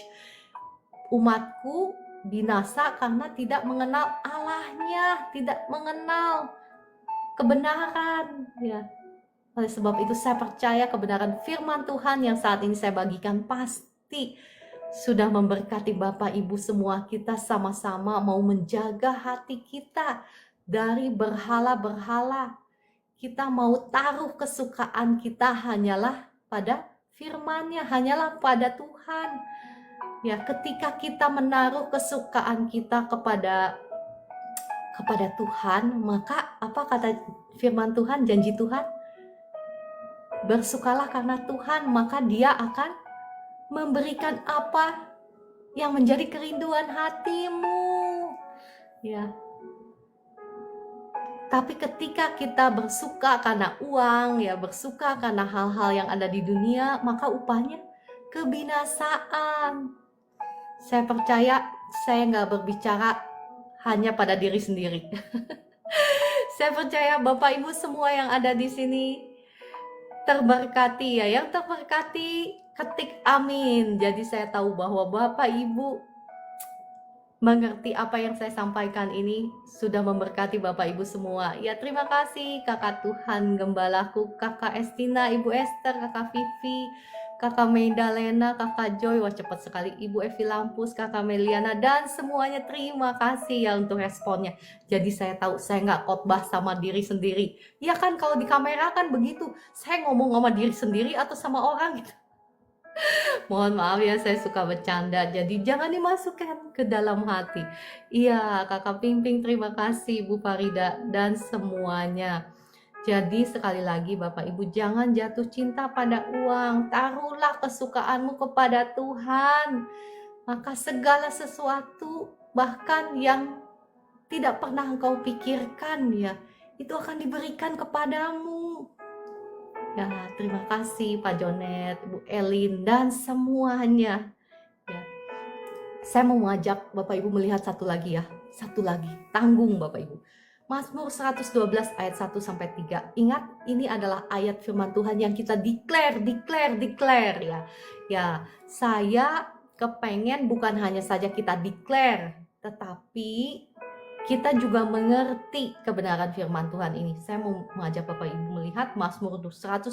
Umatku binasa karena tidak mengenal Allahnya, tidak mengenal kebenaran. Ya. Oleh sebab itu saya percaya kebenaran firman Tuhan yang saat ini saya bagikan pasti sudah memberkati Bapak Ibu semua. Kita sama-sama mau menjaga hati kita dari berhala-berhala. Kita mau taruh kesukaan kita hanyalah pada firman-Nya, hanyalah pada Tuhan. Ya, ketika kita menaruh kesukaan kita kepada Tuhan, maka apa kata firman Tuhan, janji Tuhan? Bersukalah karena Tuhan, maka Dia akan memberikan apa yang menjadi kerinduan hatimu. Ya. Tapi ketika kita bersuka karena uang, ya bersuka karena hal-hal yang ada di dunia, maka upahnya kebinasaan. Saya percaya saya nggak berbicara hanya pada diri sendiri. Saya percaya Bapak Ibu semua yang ada di sini terberkati ya. Yang terberkati ketik amin. Jadi saya tahu bahwa Bapak Ibu mengerti apa yang saya sampaikan ini sudah memberkati Bapak Ibu semua. Ya terima kasih Kakak Tuhan Gembalaku, Kakak Estina, Ibu Esther, Kakak Vivi, Kakak Meidalena, Kakak Joy, wah cepat sekali, Ibu Evi Lampus, Kakak Meliana, dan semuanya terima kasih ya untuk responnya. Jadi saya tahu saya nggak khotbah sama diri sendiri. Ya kan kalau di kamera kan begitu, saya ngomong sama diri sendiri atau sama orang gitu. Mohon maaf ya, saya suka bercanda, jadi jangan dimasukkan ke dalam hati. Iya, Kakak Pingping, terima kasih Bu Farida dan semuanya. Jadi sekali lagi Bapak Ibu, jangan jatuh cinta pada uang. Taruhlah kesukaanmu kepada Tuhan. Maka segala sesuatu bahkan yang tidak pernah engkau pikirkan ya, itu akan diberikan kepadamu. Ya, terima kasih Pak Jonet, Bu Elin, dan semuanya. Ya. Saya mau mengajak Bapak Ibu melihat satu lagi ya. Satu lagi, tanggung Bapak Ibu. Mazmur 112 ayat 1-3. Ingat, ini adalah ayat firman Tuhan yang kita declare ya. Ya, saya kepengen bukan hanya saja kita declare, tetapi kita juga mengerti kebenaran firman Tuhan ini. Saya mau mengajak Bapak Ibu melihat Mazmur 112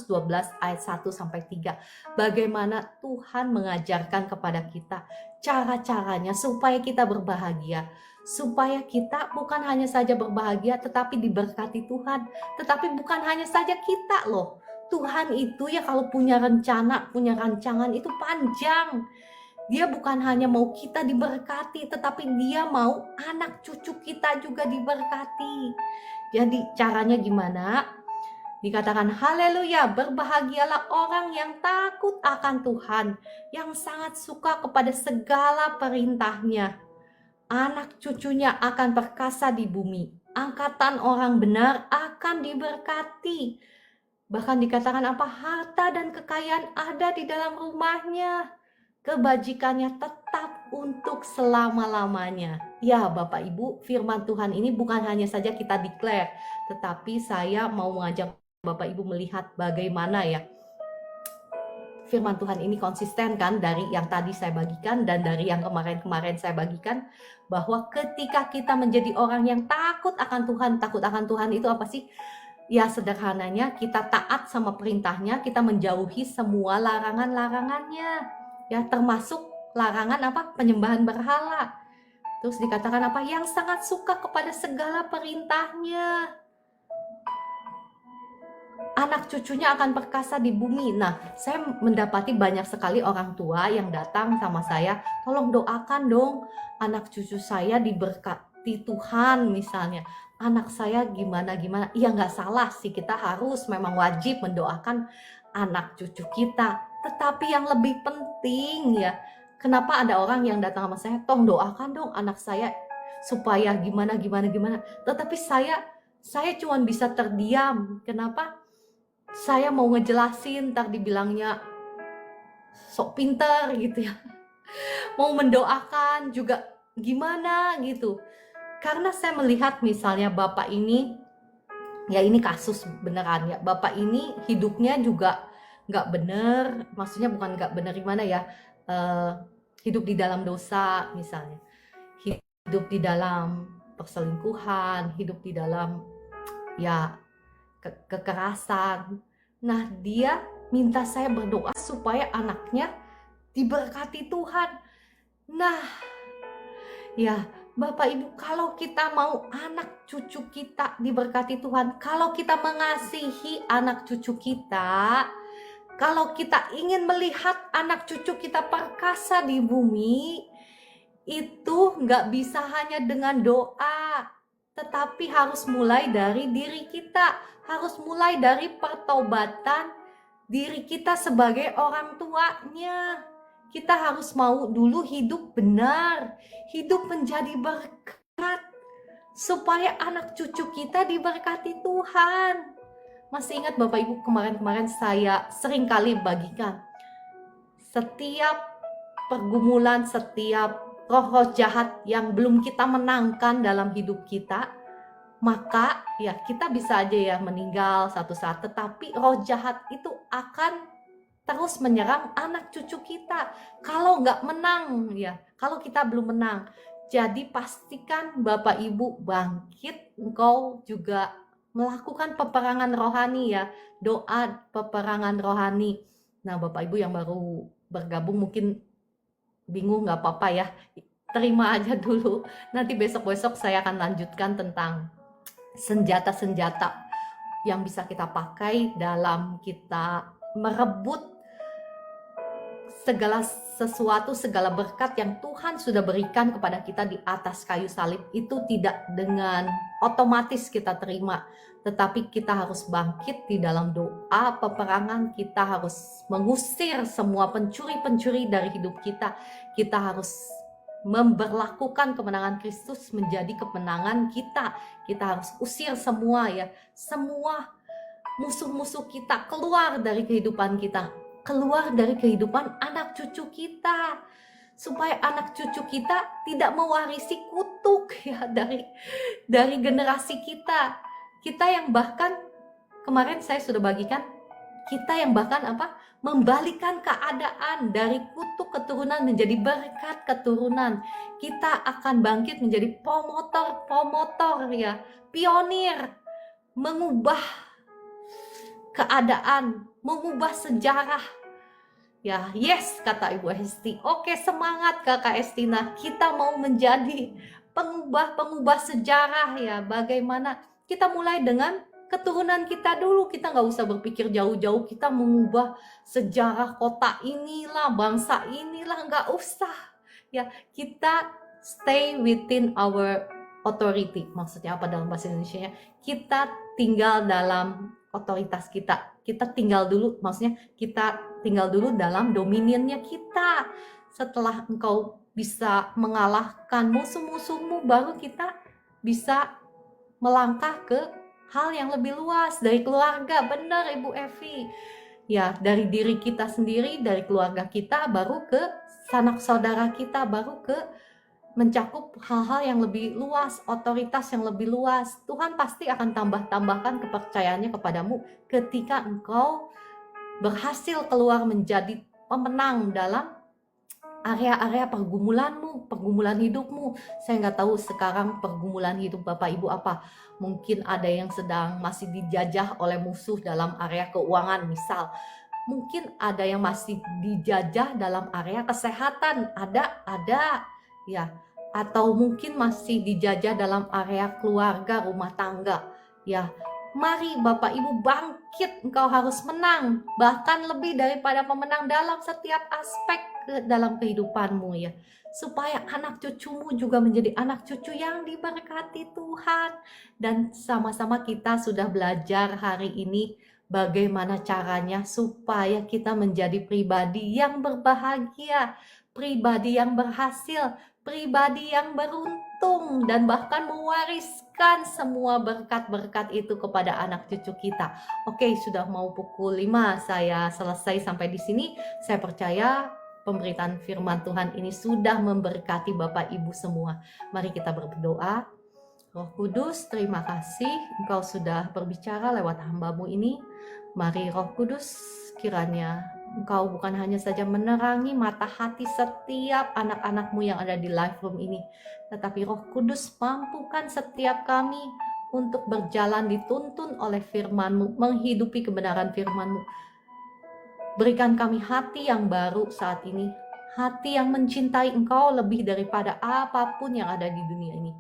ayat 1-3. Bagaimana Tuhan mengajarkan kepada kita cara-caranya supaya kita berbahagia. Supaya kita bukan hanya saja berbahagia tetapi diberkati Tuhan. Tetapi bukan hanya saja kita loh. Tuhan itu ya kalau punya rencana, punya rancangan itu panjang. Dia bukan hanya mau kita diberkati, tetapi dia mau anak cucu kita juga diberkati. Jadi caranya gimana? Dikatakan haleluya, berbahagialah orang yang takut akan Tuhan, yang sangat suka kepada segala perintahnya. Anak cucunya akan perkasa di bumi, angkatan orang benar akan diberkati. Bahkan dikatakan apa? Harta dan kekayaan ada di dalam rumahnya. Kebajikannya tetap untuk selama-lamanya. Ya Bapak Ibu, firman Tuhan ini bukan hanya saja kita declare, tetapi saya mau mengajak Bapak Ibu melihat bagaimana ya firman Tuhan ini konsisten kan dari yang tadi saya bagikan dan dari yang kemarin-kemarin saya bagikan, bahwa ketika kita menjadi orang yang takut akan Tuhan itu apa sih? Ya sederhananya kita taat sama perintahnya, kita menjauhi semua larangan-larangannya. Ya termasuk larangan apa? Penyembahan berhala. Terus dikatakan apa? Yang sangat suka kepada segala perintahnya. Anak cucunya akan perkasa di bumi. Nah, saya mendapati banyak sekali orang tua yang datang sama saya, tolong doakan dong anak cucu saya diberkati Tuhan misalnya. Anak saya gimana. Ya nggak salah sih, kita harus memang wajib mendoakan anak cucu kita. Tetapi yang lebih penting ya, kenapa ada orang yang datang sama saya, tolong doakan dong anak saya supaya gimana. Tetapi saya cuma bisa terdiam. Kenapa? Saya mau ngejelasin, ntar dibilangnya sok pinter gitu ya. Mau mendoakan juga gimana gitu. Karena saya melihat misalnya Bapak ini, ya ini kasus beneran ya. Bapak ini hidupnya juga nggak bener, maksudnya bukan nggak bener gimana ya, hidup di dalam dosa misalnya, hidup di dalam perselingkuhan, hidup di dalam ya kekerasan. Nah dia minta saya berdoa supaya anaknya diberkati Tuhan. Nah ya Bapak Ibu, kalau kita mau anak cucu kita diberkati Tuhan, kalau kita mengasihi anak cucu kita, kalau kita ingin melihat anak cucu kita perkasa di bumi, itu nggak bisa hanya dengan doa, tetapi harus mulai dari diri kita, harus mulai dari pertobatan diri kita sebagai orang tuanya. Kita harus mau dulu hidup benar, hidup menjadi berkat, supaya anak cucu kita diberkati Tuhan. Masih ingat Bapak Ibu, kemarin-kemarin saya sering kali bagikan, setiap pergumulan, setiap roh-roh jahat yang belum kita menangkan dalam hidup kita, maka ya kita bisa aja ya meninggal satu saat, tetapi roh jahat itu akan terus menyerang anak cucu kita kalau nggak menang ya, kalau kita belum menang. Jadi pastikan Bapak Ibu bangkit, engkau juga melakukan peperangan rohani ya, doa peperangan rohani. Nah Bapak Ibu yang baru bergabung mungkin bingung, nggak apa-apa ya, terima aja dulu. Nanti besok-besok saya akan lanjutkan tentang senjata-senjata yang bisa kita pakai dalam kita merebut segala sesuatu, segala berkat yang Tuhan sudah berikan kepada kita di atas kayu salib. Itu tidak dengan otomatis kita terima, tetapi kita harus bangkit di dalam doa peperangan. Kita harus mengusir semua pencuri-pencuri dari hidup kita. Kita harus memberlakukan kemenangan Kristus menjadi kemenangan kita. Kita harus usir semua ya, semua musuh-musuh kita keluar dari kehidupan kita, keluar dari kehidupan anak cucu kita, supaya anak cucu kita tidak mewarisi kutuk ya dari generasi kita. Kita yang bahkan kemarin saya sudah bagikan, kita yang bahkan membalikan keadaan dari kutuk keturunan menjadi berkat keturunan. Kita akan bangkit menjadi promotor ya, pionir, mengubah keadaan, mengubah sejarah. Ya, yes, kata Ibu Hesti. Oke, semangat Kakak Estina. Kita mau menjadi pengubah sejarah ya. Bagaimana kita mulai dengan keturunan kita dulu. Kita nggak usah berpikir jauh-jauh. Kita mengubah sejarah kota inilah, bangsa inilah, nggak usah. Ya, kita stay within our authority. Maksudnya apa dalam bahasa Indonesia? Kita tinggal dalam otoritas kita. Kita tinggal dulu, maksudnya kita tinggal dulu dalam dominionnya kita. Setelah engkau bisa mengalahkan musuh-musuhmu, baru kita bisa melangkah ke hal yang lebih luas dari keluarga. Benar Ibu Evi. Ya, dari diri kita sendiri, dari keluarga kita, baru ke sanak saudara kita, baru ke mencakup hal-hal yang lebih luas, otoritas yang lebih luas. Tuhan pasti akan tambahkan kepercayaannya kepadamu ketika engkau berhasil keluar menjadi pemenang dalam area-area pergumulan hidupmu. Saya nggak tahu sekarang pergumulan hidup Bapak Ibu apa. Mungkin ada yang sedang masih dijajah oleh musuh dalam area keuangan misal. Mungkin ada yang masih dijajah dalam area kesehatan, ada ya, atau mungkin masih dijajah dalam area keluarga, rumah tangga ya. Mari Bapak Ibu bangkit, engkau harus menang, bahkan lebih daripada pemenang dalam setiap aspek dalam kehidupanmu ya, supaya anak cucumu juga menjadi anak cucu yang diberkati Tuhan. Dan sama-sama kita sudah belajar hari ini bagaimana caranya supaya kita menjadi pribadi yang berbahagia, pribadi yang berhasil, pribadi yang beruntung, dan bahkan mewariskan semua berkat-berkat itu kepada anak cucu kita. Oke, sudah mau pukul 5, saya selesai sampai di sini. Saya percaya pemberitaan firman Tuhan ini sudah memberkati Bapak Ibu semua. Mari kita berdoa. Roh Kudus, terima kasih Engkau sudah berbicara lewat hamba-Mu ini. Mari Roh Kudus, kiranya Engkau bukan hanya saja menerangi mata hati setiap anak-anak-Mu yang ada di live room ini, tetapi Roh Kudus mampukan setiap kami untuk berjalan dituntun oleh firman-Mu, menghidupi kebenaran firman-Mu. Berikan kami hati yang baru saat ini, hati yang mencintai Engkau lebih daripada apapun yang ada di dunia ini.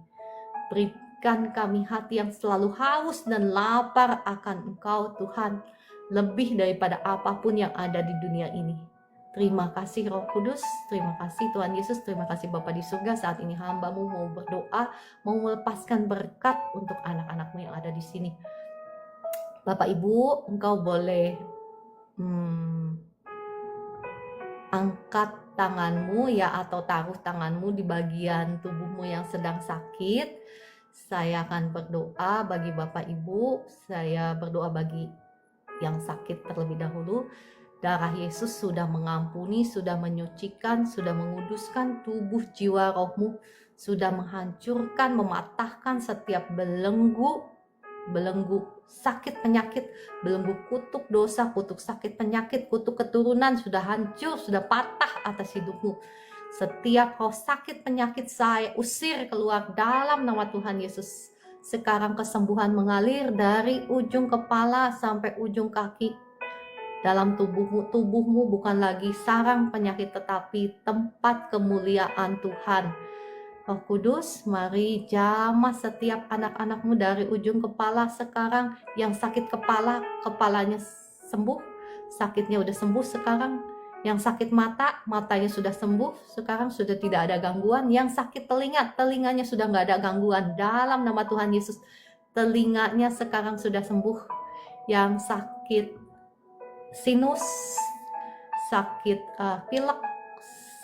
Berikan kami hati yang selalu haus dan lapar akan Engkau Tuhan, lebih daripada apapun yang ada di dunia ini. Terima kasih Roh Kudus, terima kasih Tuhan Yesus, terima kasih Bapa di surga. Saat ini hamba-Mu mau berdoa, mau melepaskan berkat untuk anak-anak-Mu yang ada di sini. Bapak Ibu, Engkau boleh Hmm, angkat tanganmu ya, atau taruh tanganmu di bagian tubuhmu yang sedang sakit. Saya akan berdoa bagi Bapak Ibu. Saya berdoa bagi yang sakit terlebih dahulu. Darah Yesus sudah mengampuni, sudah menyucikan, sudah menguduskan tubuh, jiwa, rohmu, sudah menghancurkan, mematahkan setiap belenggu sakit penyakit, belenggu kutuk dosa, kutuk sakit penyakit, kutuk keturunan sudah hancur, sudah patah atas hidupmu. Setiap roh sakit penyakit saya usir keluar dalam nama Tuhan Yesus. Sekarang kesembuhan mengalir dari ujung kepala sampai ujung kaki. Dalam tubuhmu bukan lagi sarang penyakit, tetapi tempat kemuliaan Tuhan. Roh Kudus, mari jamah setiap anak-anakmu dari ujung kepala sekarang. Yang sakit kepala, kepalanya sembuh, sakitnya udah sembuh sekarang. Yang sakit mata, matanya sudah sembuh, sekarang sudah tidak ada gangguan. Yang sakit telinga, telinganya sudah nggak ada gangguan. Dalam nama Tuhan Yesus, telinganya sekarang sudah sembuh. Yang sakit sinus, sakit pilek,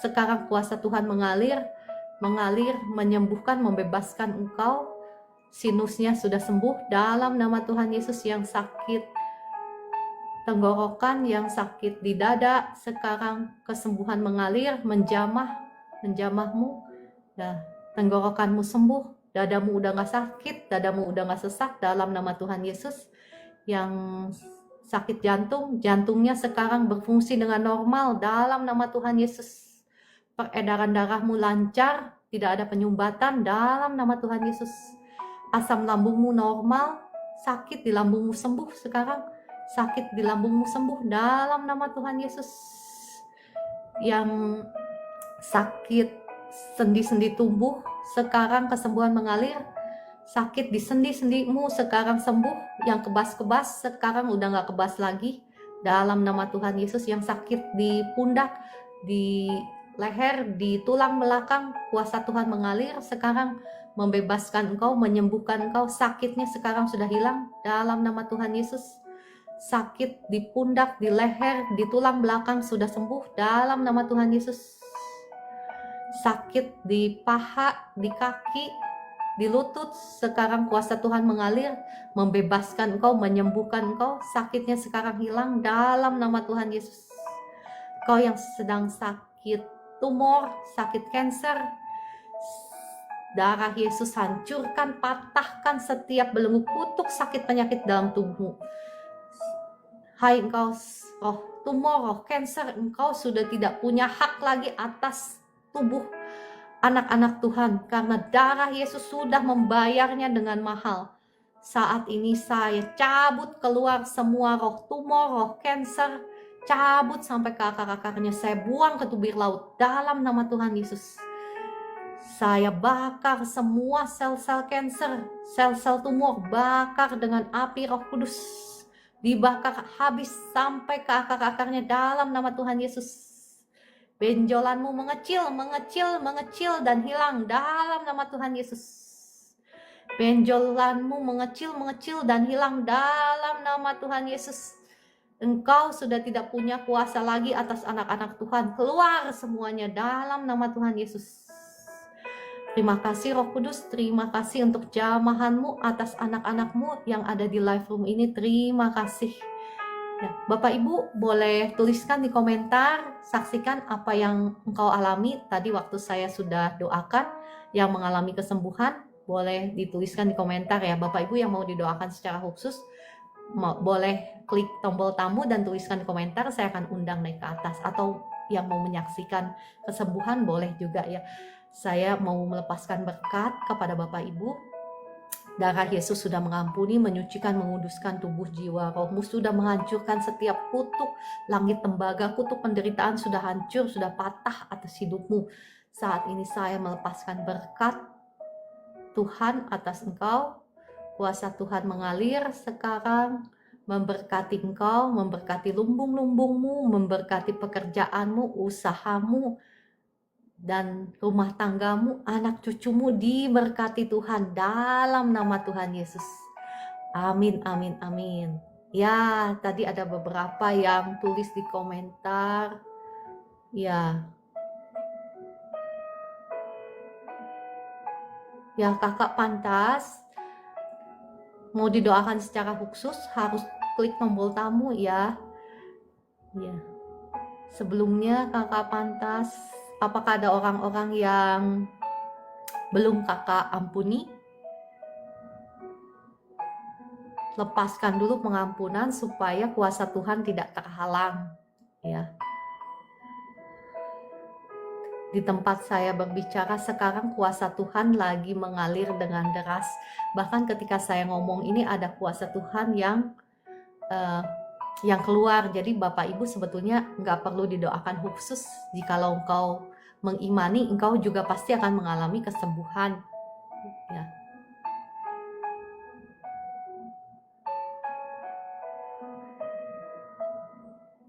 sekarang kuasa Tuhan mengalir, menyembuhkan, membebaskan engkau. Sinusnya sudah sembuh dalam nama Tuhan Yesus. Yang sakit tenggorokan, yang sakit di dada, sekarang kesembuhan mengalir, menjamahmu. Nah, tenggorokanmu sembuh, dadamu udah gak sakit, dadamu udah gak sesak dalam nama Tuhan Yesus. Yang sakit jantung, jantungnya sekarang berfungsi dengan normal dalam nama Tuhan Yesus. Peredaran darahmu lancar, tidak ada penyumbatan dalam nama Tuhan Yesus. Asam lambungmu normal, sakit di lambungmu sembuh sekarang. Sakit di lambungmu sembuh dalam nama Tuhan Yesus. Yang sakit sendi-sendi tubuh, sekarang kesembuhan mengalir. Sakit di sendi-sendimu sekarang sembuh. Yang kebas-kebas sekarang udah gak kebas lagi dalam nama Tuhan Yesus. Yang sakit di pundak, di leher, di tulang belakang, kuasa Tuhan mengalir sekarang, membebaskan engkau, menyembuhkan engkau. Sakitnya sekarang sudah hilang dalam nama Tuhan Yesus. Sakit di pundak, di leher, di tulang belakang sudah sembuh dalam nama Tuhan Yesus. Sakit di paha, di kaki, di lutut, sekarang kuasa Tuhan mengalir, membebaskan engkau, menyembuhkan engkau. Sakitnya sekarang hilang dalam nama Tuhan Yesus. Kau yang sedang sakit tumor, sakit kanker, darah Yesus hancurkan, patahkan setiap belenggu kutuk sakit penyakit dalam tubuhmu. Hai engkau roh tumor, roh kanker, engkau sudah tidak punya hak lagi atas tubuh anak-anak Tuhan, karena darah Yesus sudah membayarnya dengan mahal. Saat ini saya cabut keluar semua roh tumor, roh kanker, cabut sampai ke akar-akarnya. Saya buang ke tubir laut dalam nama Tuhan Yesus. Saya bakar semua sel-sel kanker, sel-sel tumor, bakar dengan api Roh Kudus. Dibakar habis sampai ke akar-akarnya dalam nama Tuhan Yesus. Benjolanmu mengecil, mengecil, mengecil dan hilang dalam nama Tuhan Yesus. Benjolanmu mengecil, mengecil dan hilang dalam nama Tuhan Yesus. Engkau sudah tidak punya kuasa lagi atas anak-anak Tuhan. Keluar semuanya dalam nama Tuhan Yesus. Terima kasih Roh Kudus, terima kasih untuk jamahanmu atas anak-anakmu yang ada di live room ini. Terima kasih. Ya, Bapak Ibu boleh tuliskan di komentar, saksikan apa yang engkau alami tadi waktu saya sudah doakan, yang mengalami kesembuhan. Boleh dituliskan di komentar ya Bapak Ibu yang mau didoakan secara khusus. Boleh klik tombol tamu dan tuliskan di komentar, saya akan undang naik ke atas. Atau yang mau menyaksikan kesembuhan boleh juga ya. Saya mau melepaskan berkat kepada Bapak Ibu. Darah Yesus sudah mengampuni, menyucikan, menguduskan tubuh, jiwa, rohmu, sudah menghancurkan setiap kutuk langit tembaga, kutuk penderitaan sudah hancur, sudah patah atas hidupmu. Saat ini saya melepaskan berkat Tuhan atas engkau. Kuasa Tuhan mengalir sekarang, memberkati engkau, memberkati lumbung-lumbungmu, memberkati pekerjaanmu, usahamu, dan rumah tanggamu, anak cucumu diberkati Tuhan dalam nama Tuhan Yesus. Amin, amin, amin. Ya, tadi ada beberapa yang tulis di komentar. Ya, ya kakak pantas mau didoakan secara khusus harus klik tombol tamu ya. Ya. Sebelumnya kakak pantas, apakah ada orang-orang yang belum kakak ampuni? Lepaskan dulu pengampunan supaya kuasa Tuhan tidak terhalang. Ya. Di tempat saya berbicara sekarang kuasa Tuhan lagi mengalir dengan deras. Bahkan ketika saya ngomong ini ada kuasa Tuhan yang keluar. Jadi Bapak Ibu sebetulnya nggak perlu didoakan khusus. Jikalau engkau mengimani, engkau juga pasti akan mengalami kesembuhan. Ya.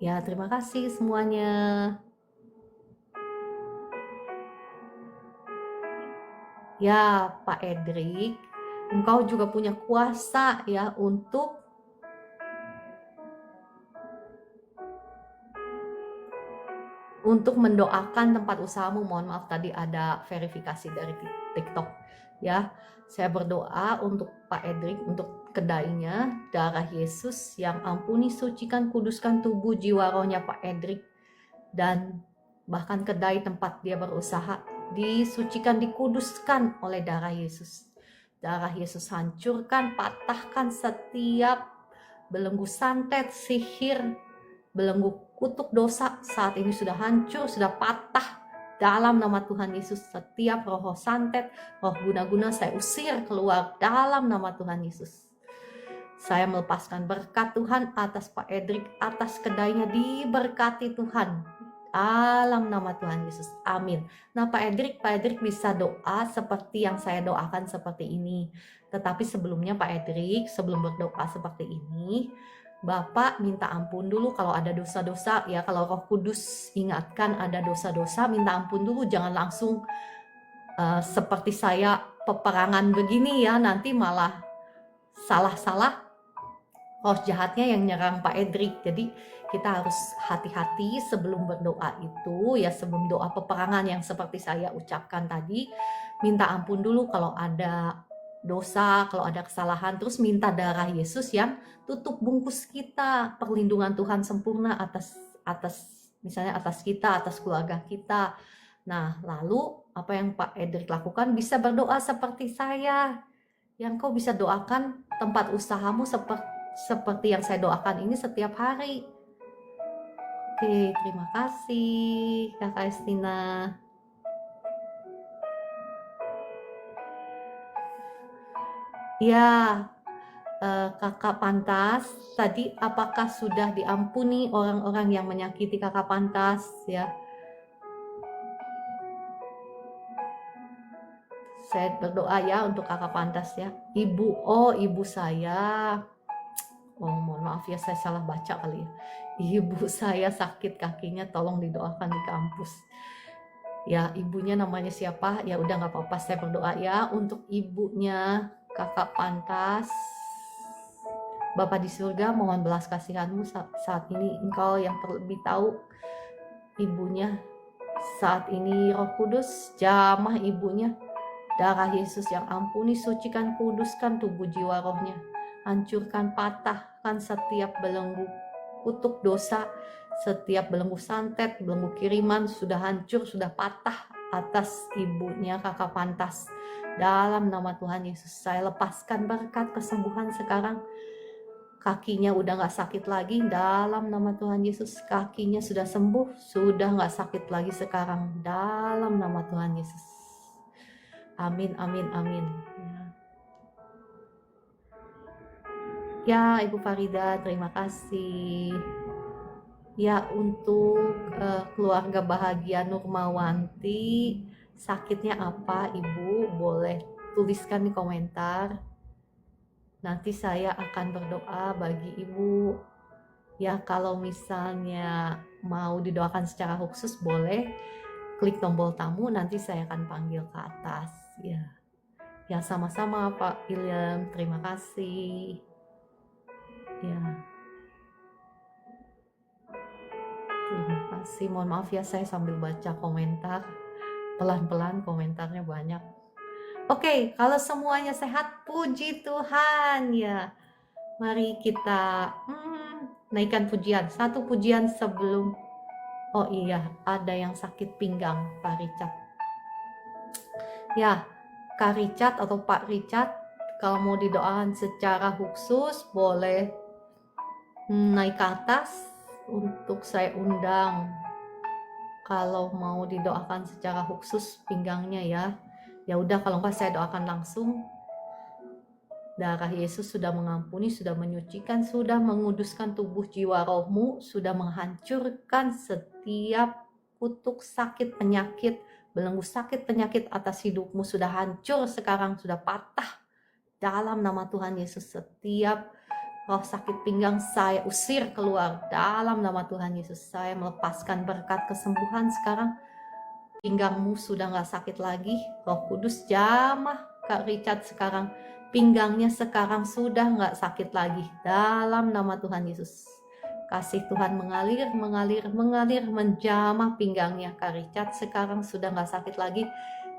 Ya, terima kasih semuanya. Ya, Pak Edric, engkau juga punya kuasa ya untuk mendoakan tempat usahamu. Mohon maaf tadi ada verifikasi dari TikTok ya. Saya berdoa untuk Pak Edric, untuk kedainya, darah Yesus yang ampuni, sucikan, kuduskan tubuh, jiwa, rohnya Pak Edric, dan bahkan kedai tempat dia berusaha disucikan, dikuduskan oleh darah Yesus. Darah Yesus hancurkan, patahkan setiap belenggu santet, sihir, belenggu kutuk dosa saat ini sudah hancur, sudah patah dalam nama Tuhan Yesus. Setiap roh santet, roh guna-guna saya usir keluar dalam nama Tuhan Yesus. Saya melepaskan berkat Tuhan atas Pak Edric, atas kedainya, diberkati Tuhan dalam nama Tuhan Yesus. Amin. Nah Pak Edric bisa doa seperti yang saya doakan seperti ini. Tetapi sebelumnya Pak Edric, sebelum berdoa seperti ini, Bapak minta ampun dulu kalau ada dosa-dosa ya. Kalau Roh Kudus ingatkan ada dosa-dosa, minta ampun dulu. Jangan langsung seperti saya peperangan begini ya, nanti malah salah-salah roh jahatnya yang nyerang Pak Edric. Jadi kita harus hati-hati sebelum berdoa itu ya, sebelum doa peperangan yang seperti saya ucapkan tadi, minta ampun dulu kalau ada dosa, kalau ada kesalahan, terus minta darah Yesus yang tutup bungkus kita, perlindungan Tuhan sempurna atas misalnya atas kita, atas keluarga kita. Nah, lalu apa yang Pak Edric lakukan, bisa berdoa seperti saya. Yang kau bisa doakan tempat usahamu seperti yang saya doakan ini setiap hari. Oke, terima kasih Kakak Estina. Ya, Kakak Pantas, tadi apakah sudah diampuni orang-orang yang menyakiti Kakak Pantas ya? Saya berdoa ya untuk Kakak Pantas ya. Ibu saya. Oh, mohon maaf ya, saya salah baca kali ya. Ibu saya sakit kakinya, tolong didoakan di kampus. Ya, ibunya namanya siapa? Ya udah nggak apa-apa, saya berdoa ya untuk ibunya Kakak Pantas. Bapa di surga, mohon belas kasihanmu saat ini. Engkau yang terlebih tahu ibunya saat ini. Roh Kudus, jamah ibunya. Darah Yesus yang ampuni, sucikan, kuduskan tubuh, jiwa, rohnya. Hancurkan, patahkan setiap belenggu kutuk dosa, setiap belenggu santet, belenggu kiriman sudah hancur, sudah patah atas ibunya Kakak Pantas. Dalam nama Tuhan Yesus, saya lepaskan berkat kesembuhan sekarang. Kakinya udah gak sakit lagi dalam nama Tuhan Yesus. Kakinya sudah sembuh, sudah gak sakit lagi sekarang dalam nama Tuhan Yesus. Amin, amin, amin. Ya, Ibu Farida, terima kasih. Ya, untuk keluarga bahagia Nurmawanti, sakitnya apa Ibu? Boleh tuliskan di komentar. Nanti saya akan berdoa bagi Ibu. Ya, kalau misalnya mau didoakan secara khusus boleh klik tombol tamu, nanti saya akan panggil ke atas. Ya sama-sama Pak William, terima kasih. Ya. kasih. Mohon maaf ya, saya sambil baca komentar. Pelan-pelan komentarnya banyak. Oke, kalau semuanya sehat, puji Tuhan ya. Mari kita naikkan pujian. Satu pujian sebelum. Oh iya, ada yang sakit pinggang, Pak Richard. Ya, Kak Richard atau Pak Richard, kalau mau didoakan secara khusus, boleh naik ke atas untuk saya undang. Kalau mau didoakan secara khusus pinggangnya ya udah, kalau enggak saya doakan langsung. Darah Yesus sudah mengampuni, sudah menyucikan, sudah menguduskan tubuh jiwa rohmu, sudah menghancurkan setiap kutuk sakit penyakit, belenggu sakit penyakit atas hidupmu, sudah hancur sekarang, sudah patah dalam nama Tuhan Yesus. Setiap roh sakit pinggang saya usir keluar dalam nama Tuhan Yesus. Saya melepaskan berkat kesembuhan sekarang. Pinggangmu sudah gak sakit lagi. Roh Kudus jamah Kak Richard sekarang. Pinggangnya sekarang sudah gak sakit lagi dalam nama Tuhan Yesus. Kasih Tuhan mengalir, menjamah pinggangnya. Kak Richard sekarang sudah gak sakit lagi.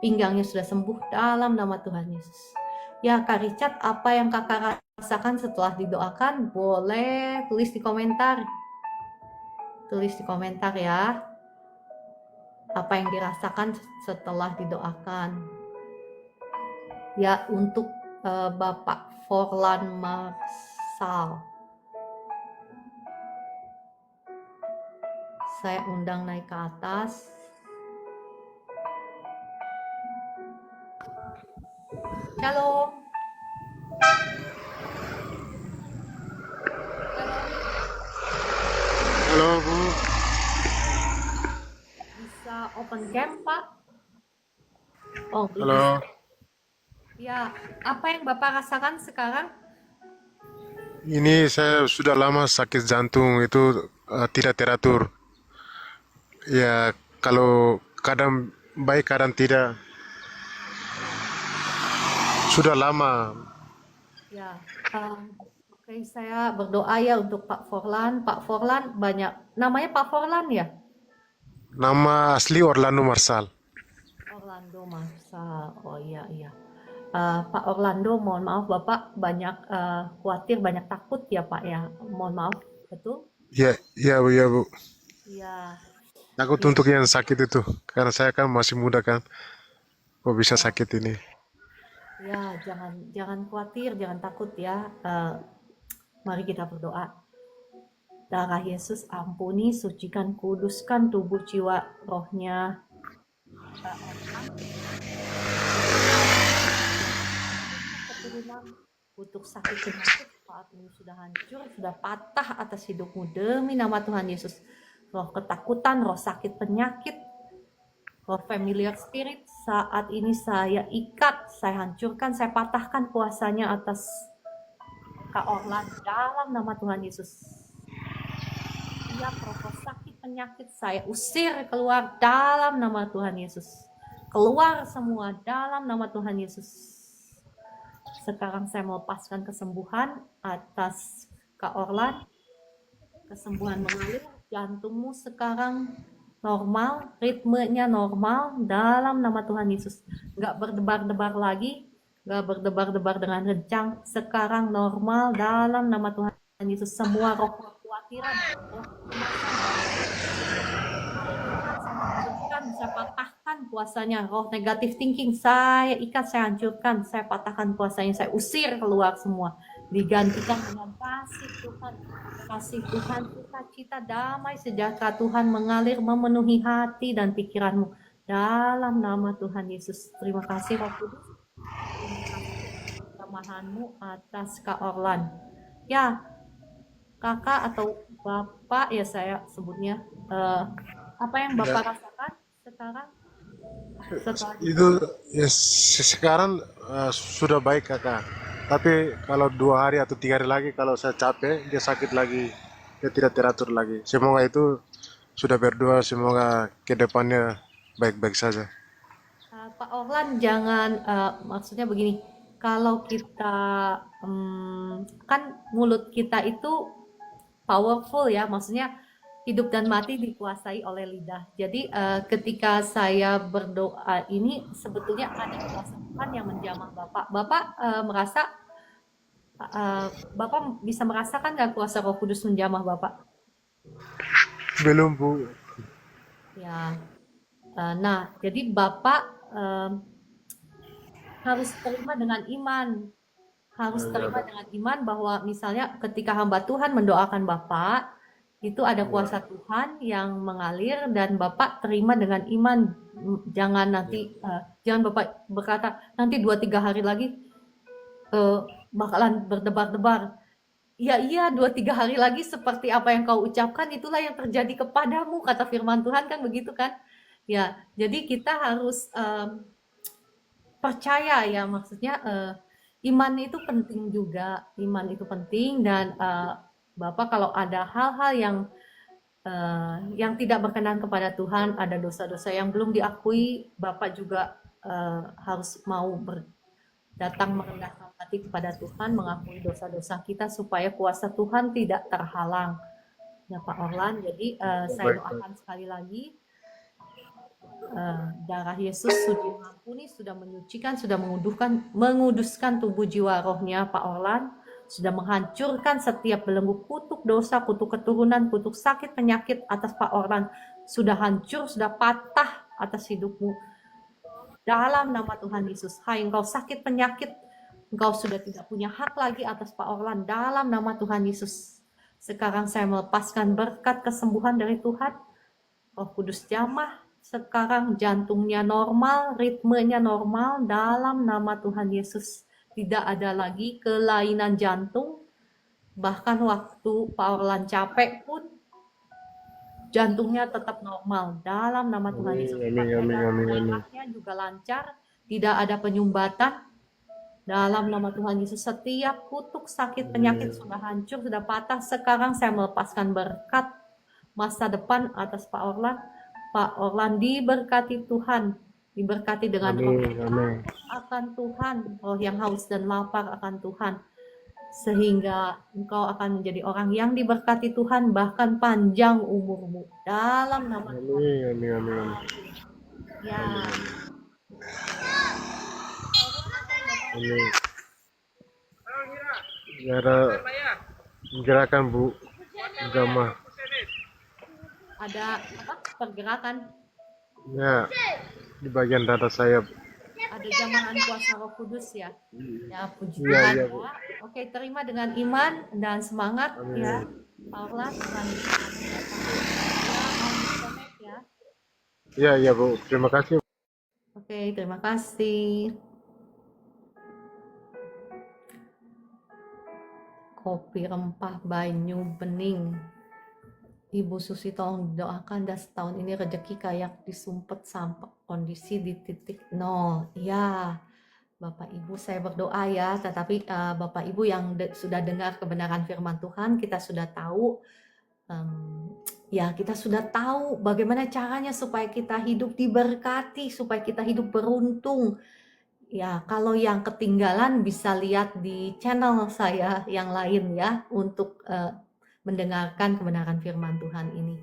Pinggangnya sudah sembuh dalam nama Tuhan Yesus. Ya Kak Richard, apa yang kakak rasakan setelah didoakan? Boleh tulis di komentar. Tulis di komentar ya. Apa yang dirasakan setelah didoakan. Ya, untuk Bapak Forlan Marsal, saya undang naik ke atas. Shalom. Halo Bu, Bisa open cam Pak? Oh, belum halo. bisa. Ya, apa yang Bapak rasakan sekarang? Ini saya sudah lama sakit jantung itu tidak teratur. Ya kalau kadang baik kadang tidak. Sudah lama. Ya, oke, saya berdoa ya untuk Pak Forlan. Pak Forlan banyak, namanya Pak Forlan ya? Nama asli Orlando Marsal. Orlando Marsal. Oh iya. Pak Orlando, mohon maaf Bapak banyak khawatir, banyak takut ya Pak ya. Mohon maaf, betul? Ya, ya Bu, ya Bu. Iya, Takut iya, untuk yang sakit itu, karena saya kan masih muda kan. Kok bisa ya, sakit ini? ya, jangan khawatir, jangan takut ya. Mari kita berdoa. Darah Yesus ampuni, sucikan, kuduskan tubuh jiwa rohnya. Keturunan kutuk sakit penyakit saat ini sudah hancur, sudah patah atas hidupmu demi nama Tuhan Yesus. Roh ketakutan, roh sakit penyakit, roh familiar spirit saat ini saya ikat, saya hancurkan, saya patahkan kuasanya atas Kak Orlan dalam nama Tuhan Yesus. Setiap roh sakit penyakit saya usir keluar dalam nama Tuhan Yesus. Keluar semua dalam nama Tuhan Yesus. Sekarang saya melepaskan kesembuhan atas Kak Orlan. Kesembuhan mengalir, jantungmu sekarang normal, ritmenya normal dalam nama Tuhan Yesus. Nggak berdebar-debar lagi, nggak berdebar-debar dengan kencang. Sekarang normal dalam nama Tuhan Yesus. Semua roh kekhawatiran, roh kecemasan, saya patahkan kuasanya. Roh negatif thinking, saya ikat, saya hancurkan, saya patahkan kuasanya, saya usir keluar semua. Digantikan dengan kasih Tuhan. Kasih Tuhan, sukacita, damai, sejahtera Tuhan mengalir memenuhi hati dan pikiranmu. Dalam nama Tuhan Yesus. Terima kasih Roh Kudus. Terima kasih kemahanmu atas Kak Orlan. Ya, kakak atau bapak ya saya sebutnya. Apa yang bapak Ya, rasakan sekarang? Setelah itu ya, sekarang sudah baik kakak. Tapi kalau 2 hari atau 3 hari lagi kalau saya capek dia sakit lagi, dia tidak teratur lagi. Semoga itu sudah berdoa semoga kedepannya baik-baik saja. Pak Orlan jangan maksudnya begini, kalau kita kan mulut kita itu powerful ya, maksudnya Hidup dan mati dikuasai oleh lidah. Jadi ketika saya berdoa ini sebetulnya ada kuasa Tuhan yang menjamah Bapak. Bapak merasa Bapak bisa merasakan nggak kuasa Roh Kudus menjamah Bapak? Belum Bu. Ya. Nah, jadi Bapak harus terima dengan iman. Harus Ya, terima dengan iman bahwa misalnya ketika hamba Tuhan mendoakan Bapak, itu ada kuasa Tuhan yang mengalir dan Bapak terima dengan iman. Jangan nanti, jangan Bapak berkata, nanti 2-3 hari lagi bakalan berdebar-debar. Ya iya, 2-3 hari lagi seperti apa yang kau ucapkan, itulah yang terjadi kepadamu, kata firman Tuhan kan begitu kan? Ya, jadi kita harus percaya ya, maksudnya iman itu penting juga, iman itu penting dan Bapak kalau ada hal-hal yang tidak berkenan kepada Tuhan, ada dosa-dosa yang belum diakui, Bapak juga harus mau datang merendahkan hati kepada Tuhan, mengakui dosa-dosa kita supaya kuasa Tuhan tidak terhalang. Ya Pak Orlan, jadi saya baik, baik. doakan sekali lagi darah Yesus sudah mengampuni, sudah menyucikan, sudah menguduskan tubuh jiwa rohnya Pak Orlan, sudah menghancurkan setiap belenggu kutuk dosa, kutuk keturunan, kutuk sakit penyakit atas Pak Orlan, sudah hancur, sudah patah atas hidupmu. Dalam nama Tuhan Yesus, hai engkau sakit penyakit, engkau sudah tidak punya hak lagi atas Pak Orlan. Dalam nama Tuhan Yesus, sekarang saya melepaskan berkat kesembuhan dari Tuhan. Roh Kudus jamah, sekarang jantungnya normal, ritmenya normal, dalam nama Tuhan Yesus. Tidak ada lagi kelainan jantung, bahkan waktu Pak Orlan capek pun, jantungnya tetap normal, dalam nama Tuhan Yesus. Amin, amin, amin, amin. Darahnya juga lancar, tidak ada penyumbatan, dalam nama Tuhan Yesus. Setiap kutuk sakit penyakit sudah hancur, sudah patah. Sekarang saya melepaskan berkat masa depan atas Pak Orlan. Pak Orlan diberkati Tuhan, diberkati dengan roh Amin, amin. akan Tuhan, roh yang haus dan lapar akan Tuhan, sehingga engkau akan menjadi orang yang diberkati Tuhan, bahkan panjang umurmu, dalam nama Tuhan. Amin, amin, amin, amin. Ya, Amin. Gara gerakan Bu Gama. ada apa? Pergerakan, Ya, di bagian dada saya. ada jamahan kuasa Roh Kudus ya. Ya, puji Iya, Tuhan iya, ya. Bu. Oke, terima dengan iman dan semangat Amin. ya. Pak Orlan, Tuhan ya. Iya, iya, Bu. Terima kasih. Oke, terima kasih. Kopi rempah banyu bening. Ibu Susi tolong doakan dan setahun ini rezeki kayak disumpet sampai kondisi di titik nol. Ya, Bapak Ibu saya berdoa ya, tetapi Bapak Ibu yang sudah dengar kebenaran firman Tuhan, kita sudah tahu, ya kita sudah tahu bagaimana caranya supaya kita hidup diberkati, supaya kita hidup beruntung. Ya, kalau yang ketinggalan bisa lihat di channel saya yang lain ya, untuk mendengarkan kebenaran firman Tuhan ini.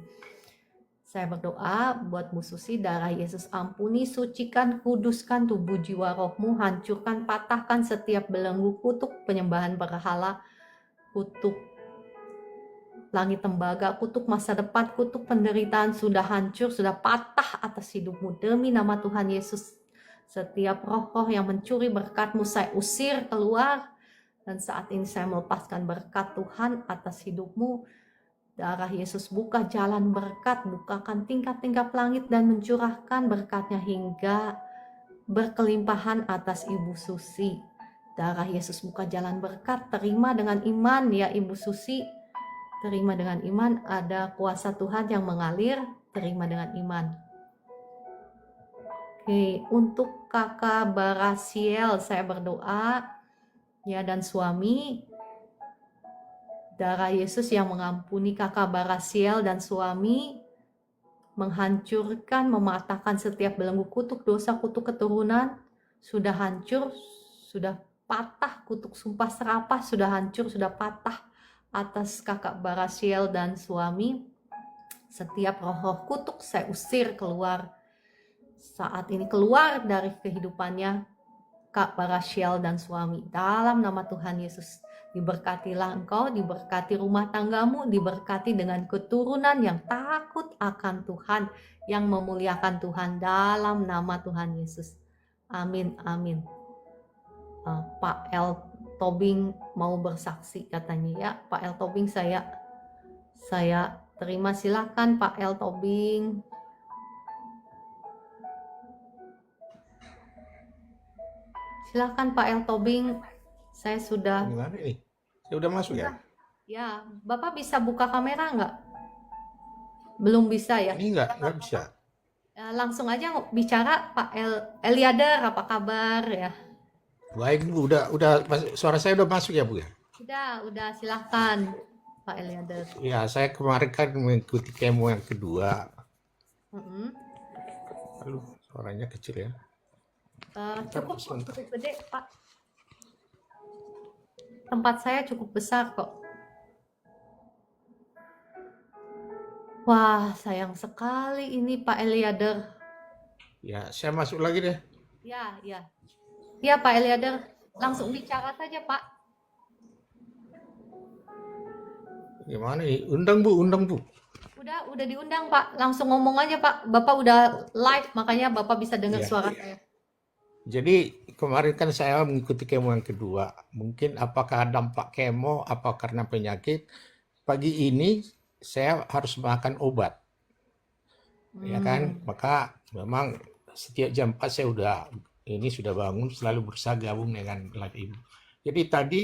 Saya berdoa buat Bu Susi, darah Yesus ampuni, sucikan, kuduskan tubuh jiwa rohmu, hancurkan, patahkan setiap belenggu kutuk penyembahan berhala, kutuk langit tembaga, kutuk masa depan, kutuk penderitaan sudah hancur, sudah patah atas hidupmu demi nama Tuhan Yesus. Setiap roh-roh yang mencuri berkat-Mu saya usir keluar, dan saat ini saya melepaskan berkat Tuhan atas hidupmu. Darah Yesus buka jalan berkat, bukakan tingkap-tingkap langit dan mencurahkan berkatnya hingga berkelimpahan atas Ibu Susi. Darah Yesus buka jalan berkat, terima dengan iman ya Ibu Susi. Terima dengan iman, ada kuasa Tuhan yang mengalir, terima dengan iman. Oke, untuk kakak Barasiel saya berdoa ya, dan suami, darah Yesus yang mengampuni kakak Barasiel dan suami, menghancurkan, mematahkan setiap belenggu kutuk dosa, kutuk keturunan, sudah hancur, sudah patah, kutuk sumpah serapah sudah hancur, sudah patah atas kakak Barasiel dan suami. Setiap roh-roh kutuk saya usir keluar saat ini, keluar dari kehidupannya Kak Barashiel dan suami. Dalam nama Tuhan Yesus, diberkatilah engkau, diberkati rumah tanggamu, diberkati dengan keturunan yang takut akan Tuhan, yang memuliakan Tuhan dalam nama Tuhan Yesus. Amin, amin. Pak L. Tobing mau bersaksi katanya ya. Pak L. Tobing saya terima, silakan Pak L. Tobing. Silakan Pak L. Tobing. Saya sudah. Gimana ini? Saya udah masuk ya? Ya, Bapak bisa buka kamera nggak? Belum bisa ya? Ini nggak bisa. Langsung aja bicara Pak Eliader, apa kabar ya? Baik Bu, udah suara saya udah masuk ya Bu ya? Udah silakan Pak Eliader. Ya, saya kemarin kan mengikuti kemo yang kedua. Aduh, suaranya kecil ya. Cukup gede Pak. Tempat saya cukup besar kok. Wah, sayang sekali ini Pak Eliader. Ya, saya masuk lagi deh. Ya. Ya Pak Eliader, langsung bicara saja Pak. Gimana nih? Undang Bu. Udah diundang Pak, langsung ngomong aja Pak. Bapak udah live, makanya Bapak bisa dengar Ya. suara saya. Jadi kemarin kan saya mengikuti kemo yang kedua. Mungkin apakah dampak kemo, apa karena penyakit. Pagi ini saya harus makan obat. Ya kan? Maka memang setiap jam 4 saya sudah bangun, selalu berusaha gabung dengan live ibu. Jadi tadi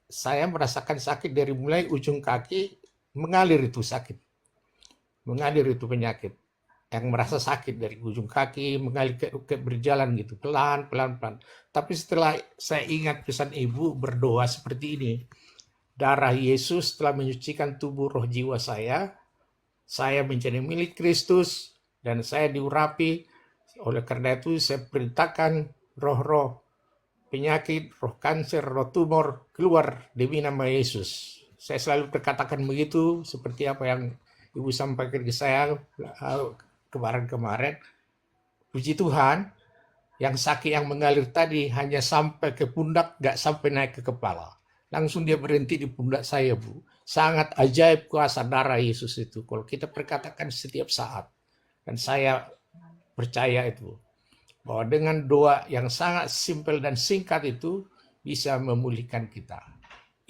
saya merasakan sakit dari mulai ujung kaki, mengalir itu sakit. Mengalir itu penyakit. Yang merasa sakit dari ujung kaki, mengalir ke berjalan gitu, pelan. Tapi setelah saya ingat pesan ibu berdoa seperti ini, darah Yesus telah menyucikan tubuh roh jiwa saya menjadi milik Kristus, dan saya diurapi. Oleh karena itu saya perintahkan roh-roh penyakit, roh kanker, roh tumor keluar demi nama Yesus. Saya selalu berkatakan begitu, seperti apa yang ibu sampaikan ke saya kemarin. Puji Tuhan, yang sakit yang mengalir tadi hanya sampai ke pundak, gak sampai naik ke kepala. Langsung dia berhenti di pundak saya, Bu. Sangat ajaib kuasa darah Yesus itu. Kalau kita perkatakan setiap saat. Dan saya percaya itu. Bahwa dengan doa yang sangat simpel dan singkat itu bisa memulihkan kita.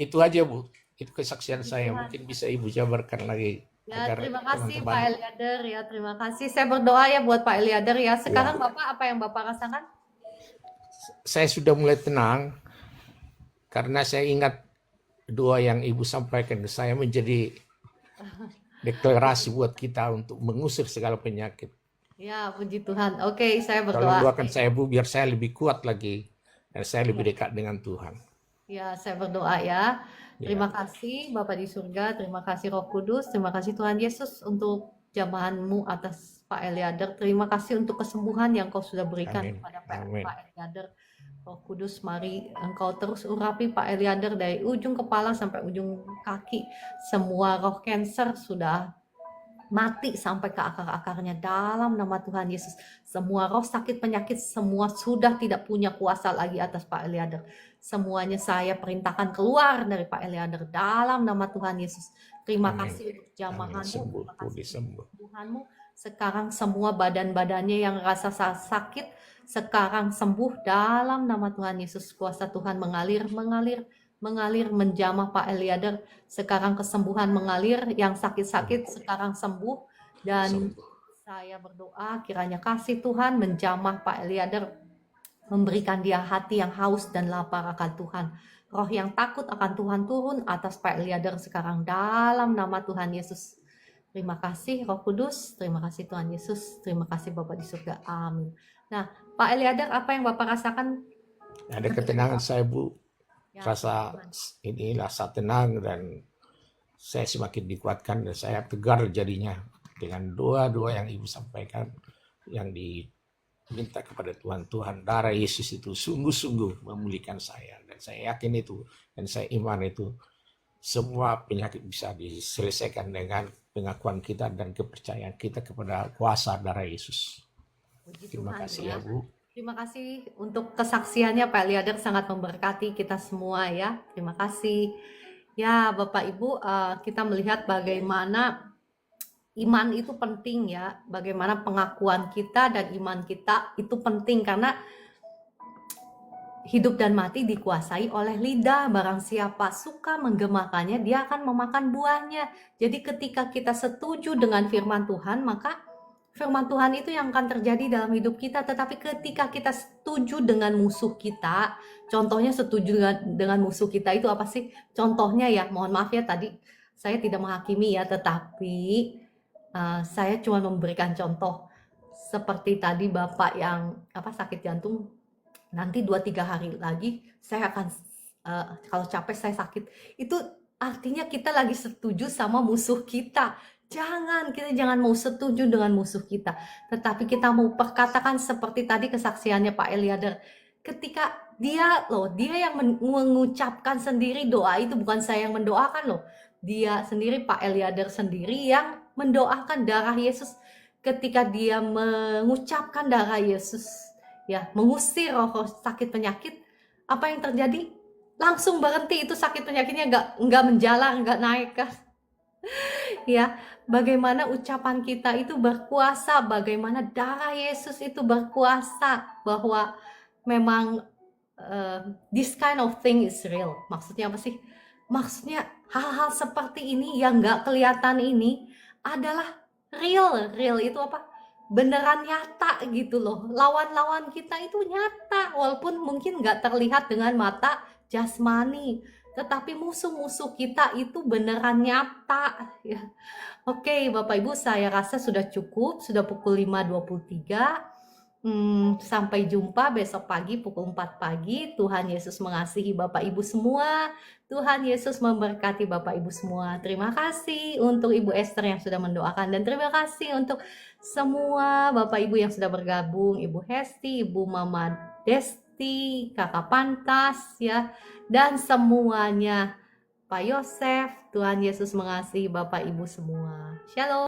Itu aja Bu. Itu kesaksian saya. Mungkin bisa Ibu jabarkan lagi. Ya, terima kasih Pak Eliader ya. Terima kasih. Saya berdoa ya buat Pak Eliader ya. Sekarang Bapak, apa yang Bapak rasakan? Saya sudah mulai tenang. Karena saya ingat doa yang Ibu sampaikan ke saya menjadi deklarasi buat kita untuk mengusir segala penyakit. Ya, puji Tuhan. Oke, saya berdoa. Tolong doakan saya Bu, biar saya lebih kuat lagi dan saya lebih dekat dengan Tuhan. Ya, saya berdoa ya. Terima kasih Bapak di surga, terima kasih Roh Kudus, terima kasih Tuhan Yesus untuk jamahan-Mu atas Pak Eliader. Terima kasih untuk kesembuhan yang Kau sudah berikan kepada Pak Eliader. Roh Kudus, mari Engkau terus urapi Pak Eliader dari ujung kepala sampai ujung kaki. Semua roh cancer sudah mati sampai ke akar-akarnya dalam nama Tuhan Yesus. Semua roh sakit penyakit semua sudah tidak punya kuasa lagi atas Pak Eliader. Semuanya saya perintahkan keluar dari Pak Eliader dalam nama Tuhan Yesus. Terima kasih untuk jamahanmu, terima kasih untuk Tuhanmu. Sekarang semua badan-badannya yang rasa sakit sekarang sembuh dalam nama Tuhan Yesus. Kuasa Tuhan mengalir menjamah Pak Eliader. Sekarang kesembuhan mengalir, yang sakit-sakit sekarang sembuh. Dan saya berdoa kiranya kasih Tuhan menjamah Pak Eliader, memberikan dia hati yang haus dan lapar akan Tuhan. Roh yang takut akan Tuhan turun atas Pak Eliader sekarang dalam nama Tuhan Yesus. Terima kasih Roh Kudus, terima kasih Tuhan Yesus, terima kasih Bapak di surga. Amin. Nah, Pak Eliader, apa yang Bapak rasakan? Ada ketenangan saya Bu. Rasa tenang dan saya semakin dikuatkan dan saya tegar jadinya dengan doa-doa yang Ibu sampaikan, yang diminta kepada Tuhan. Darah Yesus itu sungguh-sungguh memulihkan saya, dan saya yakin itu dan saya iman itu. semua penyakit bisa diselesaikan dengan pengakuan kita dan kepercayaan kita kepada kuasa darah Yesus. Puji Terima Tuhan kasih ya. ya Bu. Terima kasih untuk kesaksiannya Pak Eliader, sangat memberkati kita semua ya. Terima kasih. Ya Bapak Ibu, kita melihat bagaimana iman itu penting ya. Bagaimana pengakuan kita dan iman kita itu penting karena hidup dan mati dikuasai oleh lidah. Barang siapa suka menggemakannya, dia akan memakan buahnya. Jadi ketika kita setuju dengan firman Tuhan, maka firman Tuhan itu yang akan terjadi dalam hidup kita. Tetapi ketika kita setuju dengan musuh kita, contohnya setuju dengan musuh kita itu apa sih? Contohnya ya, mohon maaf ya tadi saya tidak menghakimi ya, tetapi saya cuma memberikan contoh. Seperti tadi Bapak yang sakit jantung, nanti 2-3 hari lagi saya akan kalau capek saya sakit. Itu artinya kita lagi setuju sama musuh kita. Kita jangan mau setuju dengan musuh kita, tetapi kita mau perkatakan seperti tadi kesaksiannya Pak Eliader. Ketika dia yang mengucapkan sendiri doa itu, bukan saya yang mendoakan loh. Dia sendiri, Pak Eliader sendiri yang mendoakan darah Yesus. Ketika dia mengucapkan darah Yesus, ya, mengusir roh sakit penyakit, apa yang terjadi? Langsung berhenti itu sakit penyakitnya, nggak menjalar, nggak naik kan? Ya, bagaimana ucapan kita itu berkuasa, bagaimana darah Yesus itu berkuasa, bahwa memang this kind of thing is real. Maksudnya apa sih? Maksudnya hal-hal seperti ini yang nggak kelihatan ini adalah real. Real itu apa? Beneran nyata gitu loh. Lawan-lawan kita itu nyata, walaupun mungkin nggak terlihat dengan mata jasmani, tetapi musuh-musuh kita itu beneran nyata ya. Oke, Bapak Ibu, saya rasa sudah cukup, sudah pukul 5.23. Sampai jumpa besok pagi pukul 4 pagi. Tuhan Yesus mengasihi Bapak Ibu semua. Tuhan Yesus memberkati Bapak Ibu semua. Terima kasih untuk Ibu Esther yang sudah mendoakan, dan terima kasih untuk semua Bapak Ibu yang sudah bergabung, Ibu Hesti, Ibu Mama Desti, Kakak Pantas ya, dan semuanya. Pak Yosef, Tuhan Yesus mengasihi Bapak Ibu semua. Shalom.